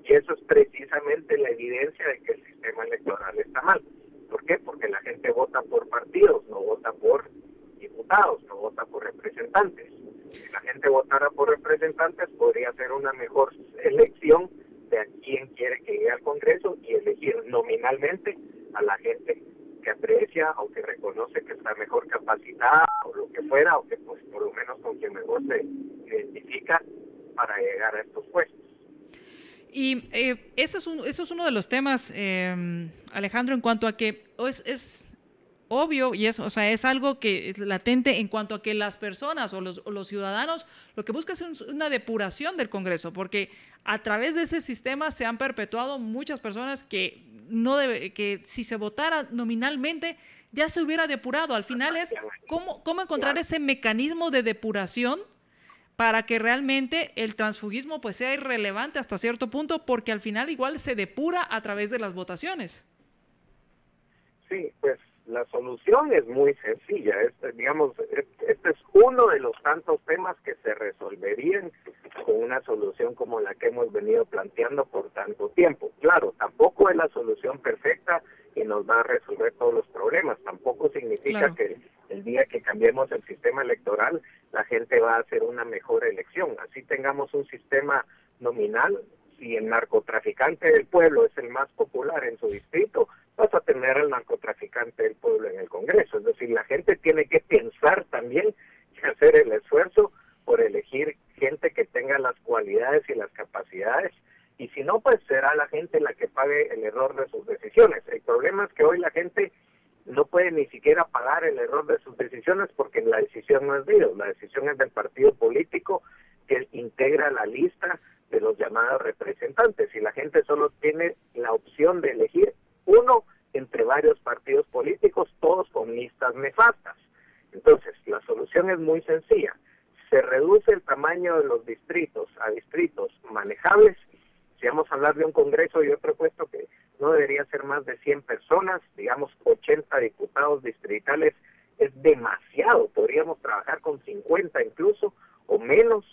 y eso es precisamente la evidencia de que el sistema electoral está mal. ¿Por qué? Porque la gente vota por partidos, no vota por diputados, no vota por representantes. Si la gente votara por representantes, podría hacer una mejor elección de a quién quiere que llegue al Congreso y elegir nominalmente a la gente que aprecia o que reconoce que está mejor capacitada o lo que fuera, o que pues por lo menos con quien mejor se identifica para llegar a estos puestos. Y eso es uno de los temas, Alejandro, en cuanto a que es obvio y es algo que es latente en cuanto a que las personas o los ciudadanos lo que buscan es una depuración del Congreso, porque a través de ese sistema se han perpetuado muchas personas que que si se votara nominalmente ya se hubiera depurado. Al final es cómo encontrar ese mecanismo de depuración para que realmente el transfugismo pues sea irrelevante hasta cierto punto, porque al final igual se depura a través de las votaciones. Sí, pues la solución es muy sencilla. Este es uno de los tantos temas que se resolverían con una solución como la que hemos venido planteando por tanto tiempo. Claro, tampoco es la solución perfecta y nos va a resolver todos los problemas. Tampoco significa que el día que cambiemos el sistema electoral, la gente va a hacer una mejor elección. Así tengamos un sistema nominal, si el narcotraficante del pueblo es el más popular en su distrito, vas a tener al narcotraficante del pueblo en el Congreso. Es decir, la gente tiene que pensar también y hacer el esfuerzo por elegir gente que tenga las cualidades y las capacidades, y si no, pues será la gente la que pague el error de sus decisiones. El problema es que hoy la gente no puede ni siquiera pagar el error de sus decisiones porque la decisión no es de ellos, la decisión es del partido político que integra la lista de los llamados representantes, y la gente solo tiene la opción de elegir uno entre varios partidos políticos, todos con listas nefastas. Entonces, la solución es muy sencilla. Se reduce el tamaño de los distritos a distritos manejables. Si vamos a hablar de un Congreso, yo he propuesto que no debería ser más de 100 personas, digamos 80 diputados distritales es demasiado, podríamos trabajar con 50 incluso, o menos,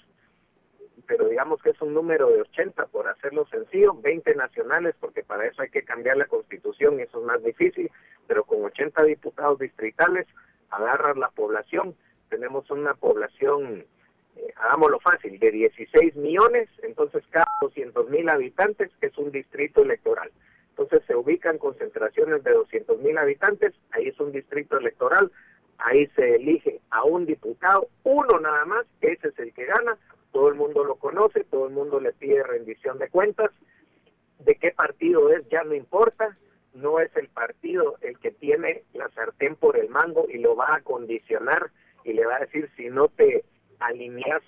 pero digamos que es un número de 80 por hacerlo sencillo, 20 nacionales, porque para eso hay que cambiar la Constitución y eso es más difícil, pero con 80 diputados distritales agarras la población. Tenemos una población, hagámoslo fácil, de 16 millones, entonces cada 200,000 habitantes es un distrito electoral. Entonces se ubican concentraciones de 200,000 habitantes, ahí es un distrito electoral, ahí se elige a un diputado, uno nada más, ese es el que gana, todo el mundo lo conoce, todo el mundo le pide rendición de cuentas, de qué partido es ya no importa, no es el partido el que tiene la sartén por el mango y lo va a condicionar y le va a decir si no te alineas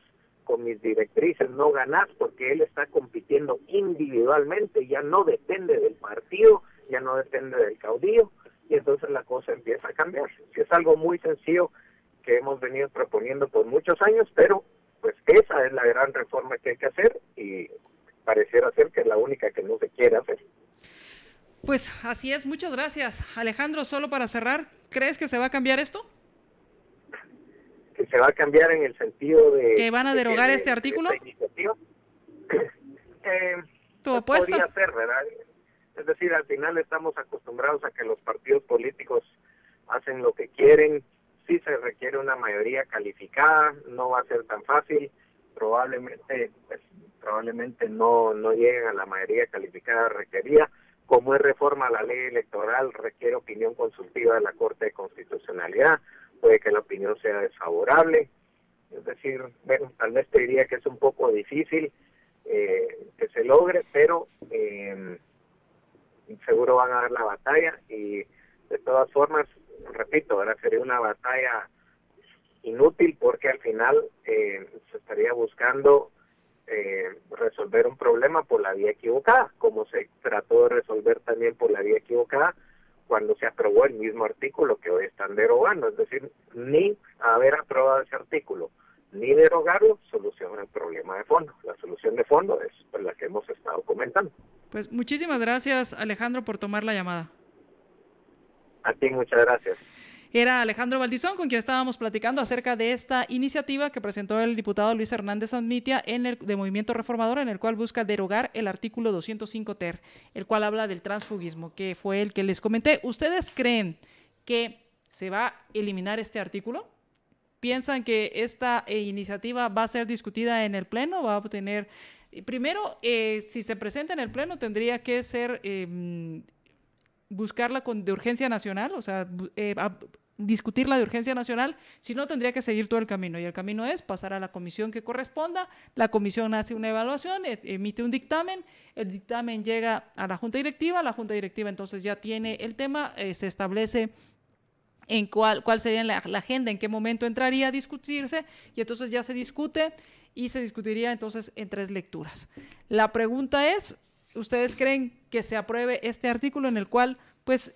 con mis directrices no ganás, porque él está compitiendo individualmente, ya no depende del partido, ya no depende del caudillo, y entonces la cosa empieza a cambiar. Si es algo muy sencillo que hemos venido proponiendo por muchos años, pero pues esa es la gran reforma que hay que hacer y pareciera ser que es la única que no se quiere hacer. Pues así es, muchas gracias. Alejandro, solo para cerrar, ¿crees que se va a cambiar esto? Que se va a cambiar en el sentido de... ¿Que van a derogar este artículo? ¿Tu apuesta? Podría ser, ¿verdad? Es decir, al final estamos acostumbrados a que los partidos políticos hacen lo que quieren. Sí se requiere una mayoría calificada, no va a ser tan fácil. Probablemente no lleguen a la mayoría calificada requerida. Como es reforma a la ley electoral, requiere opinión consultiva de la Corte de Constitucionalidad. Puede que la opinión sea desfavorable, es decir, bueno, tal vez te diría que es un poco difícil que se logre, pero seguro van a dar la batalla y De todas formas, repito, ahora sería una batalla inútil porque al final se estaría buscando resolver un problema por la vía equivocada, como se trató de resolver también por la vía equivocada cuando se aprobó el mismo artículo que hoy están derogando. Es decir, ni haber aprobado ese artículo ni derogarlo soluciona el problema de fondo. La solución de fondo es la que hemos estado comentando. Pues muchísimas gracias, Alejandro, por tomar la llamada. A ti muchas gracias. Era Alejandro Valdizón, con quien estábamos platicando acerca de esta iniciativa que presentó el diputado Luis Hernández Anmitia de Movimiento Reformador, en el cual busca derogar el artículo 205 ter, el cual habla del transfugismo, que fue el que les comenté. ¿Ustedes creen que se va a eliminar este artículo? ¿Piensan que esta iniciativa va a ser discutida en el Pleno? ¿Va a obtener... Primero, si se presenta en el Pleno, tendría que ser... buscarla de urgencia nacional, o sea, discutirla de urgencia nacional, si no tendría que seguir todo el camino, y el camino es pasar a la comisión que corresponda, la comisión hace una evaluación, emite un dictamen, el dictamen llega a la Junta Directiva, la Junta Directiva entonces ya tiene el tema, se establece en cuál sería la agenda, en qué momento entraría a discutirse, y entonces ya se discute, y se discutiría entonces en 3 lecturas. La pregunta es, ¿ustedes creen que se apruebe este artículo en el cual, pues,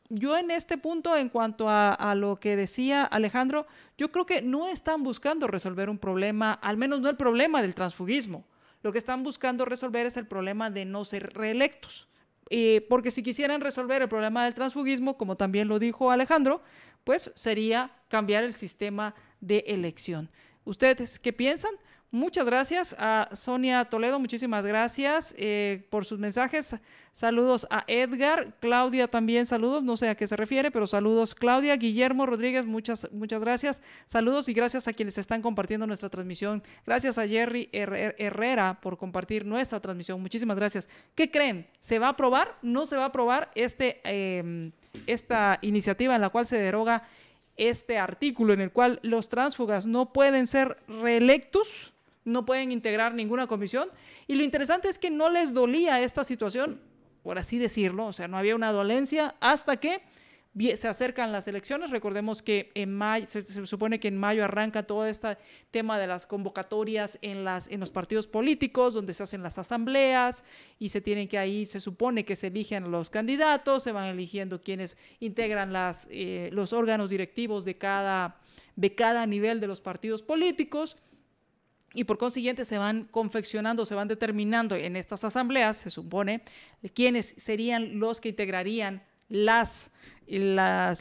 yo en este punto, en cuanto a lo que decía Alejandro, yo creo que no están buscando resolver un problema, al menos no el problema del transfugismo. Lo que están buscando resolver es el problema de no ser reelectos. Porque si quisieran resolver el problema del transfugismo, como también lo dijo Alejandro, pues sería cambiar el sistema de elección. ¿Ustedes qué piensan? Muchas gracias a Sonia Toledo, muchísimas gracias por sus mensajes. Saludos a Edgar, Claudia también saludos, no sé a qué se refiere, pero saludos Claudia, Guillermo Rodríguez, muchas gracias. Saludos y gracias a quienes están compartiendo nuestra transmisión. Gracias a Jerry Herrera por compartir nuestra transmisión, muchísimas gracias. ¿Qué creen? ¿Se va a aprobar? ¿No se va a aprobar esta iniciativa en la cual se deroga este artículo en el cual los tránsfugas no pueden ser reelectos? No pueden integrar ninguna comisión, y lo interesante es que no les dolía esta situación, por así decirlo, o sea, no había una dolencia hasta que se acercan las elecciones. Recordemos que en mayo, se supone que en mayo arranca todo este tema de las convocatorias en los partidos políticos, donde se hacen las asambleas y se supone que se eligen los candidatos, se van eligiendo quienes integran los órganos directivos de cada nivel de los partidos políticos. Y por consiguiente se van confeccionando, se van determinando en estas asambleas, se supone, quiénes serían los que integrarían las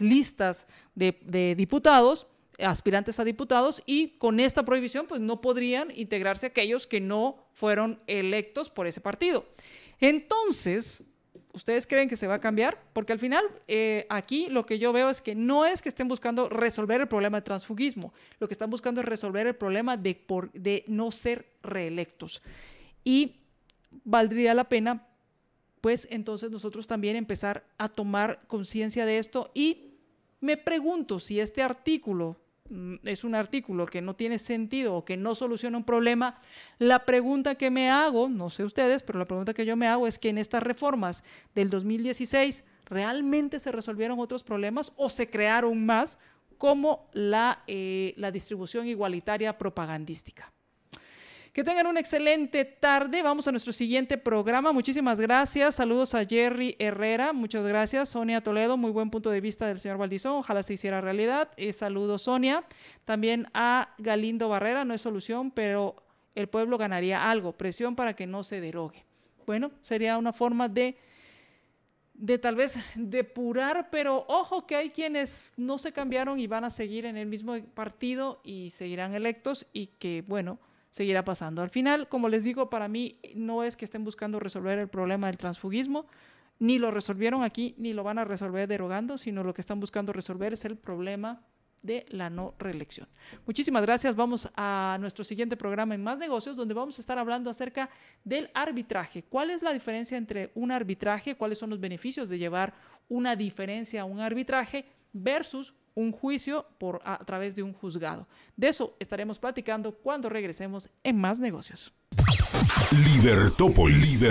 listas de diputados, aspirantes a diputados, y con esta prohibición pues no podrían integrarse aquellos que no fueron electos por ese partido. Entonces, ¿ustedes creen que se va a cambiar? Porque al final aquí lo que yo veo es que no es que estén buscando resolver el problema de transfugismo, lo que están buscando es resolver el problema de no ser reelectos. Y valdría la pena, pues entonces nosotros también empezar a tomar conciencia de esto, y me pregunto si este artículo es un artículo que no tiene sentido o que no soluciona un problema. La pregunta que me hago, no sé ustedes, pero la pregunta que yo me hago es que en estas reformas del 2016 ¿realmente se resolvieron otros problemas o se crearon más, como la distribución igualitaria propagandística? Que tengan una excelente tarde. Vamos a nuestro siguiente programa. Muchísimas gracias. Saludos a Jerry Herrera. Muchas gracias. Sonia Toledo, muy buen punto de vista del señor Valdizón. Ojalá se hiciera realidad. Saludos, Sonia. También a Galindo Barrera. No es solución, pero el pueblo ganaría algo. Presión para que no se derogue. Bueno, sería una forma de tal vez depurar, pero ojo que hay quienes no se cambiaron y van a seguir en el mismo partido y seguirán electos, y que, bueno, seguirá pasando. Al final, como les digo, para mí no es que estén buscando resolver el problema del transfugismo, ni lo resolvieron aquí, ni lo van a resolver derogando, sino lo que están buscando resolver es el problema de la no reelección. Muchísimas gracias. Vamos a nuestro siguiente programa en Más Negocios, donde vamos a estar hablando acerca del arbitraje. ¿Cuál es la diferencia entre un arbitraje? ¿Cuáles son los beneficios de llevar una diferencia a un arbitraje versus un juicio a través de un juzgado? De eso estaremos platicando cuando regresemos en Más Negocios. Libertópolis.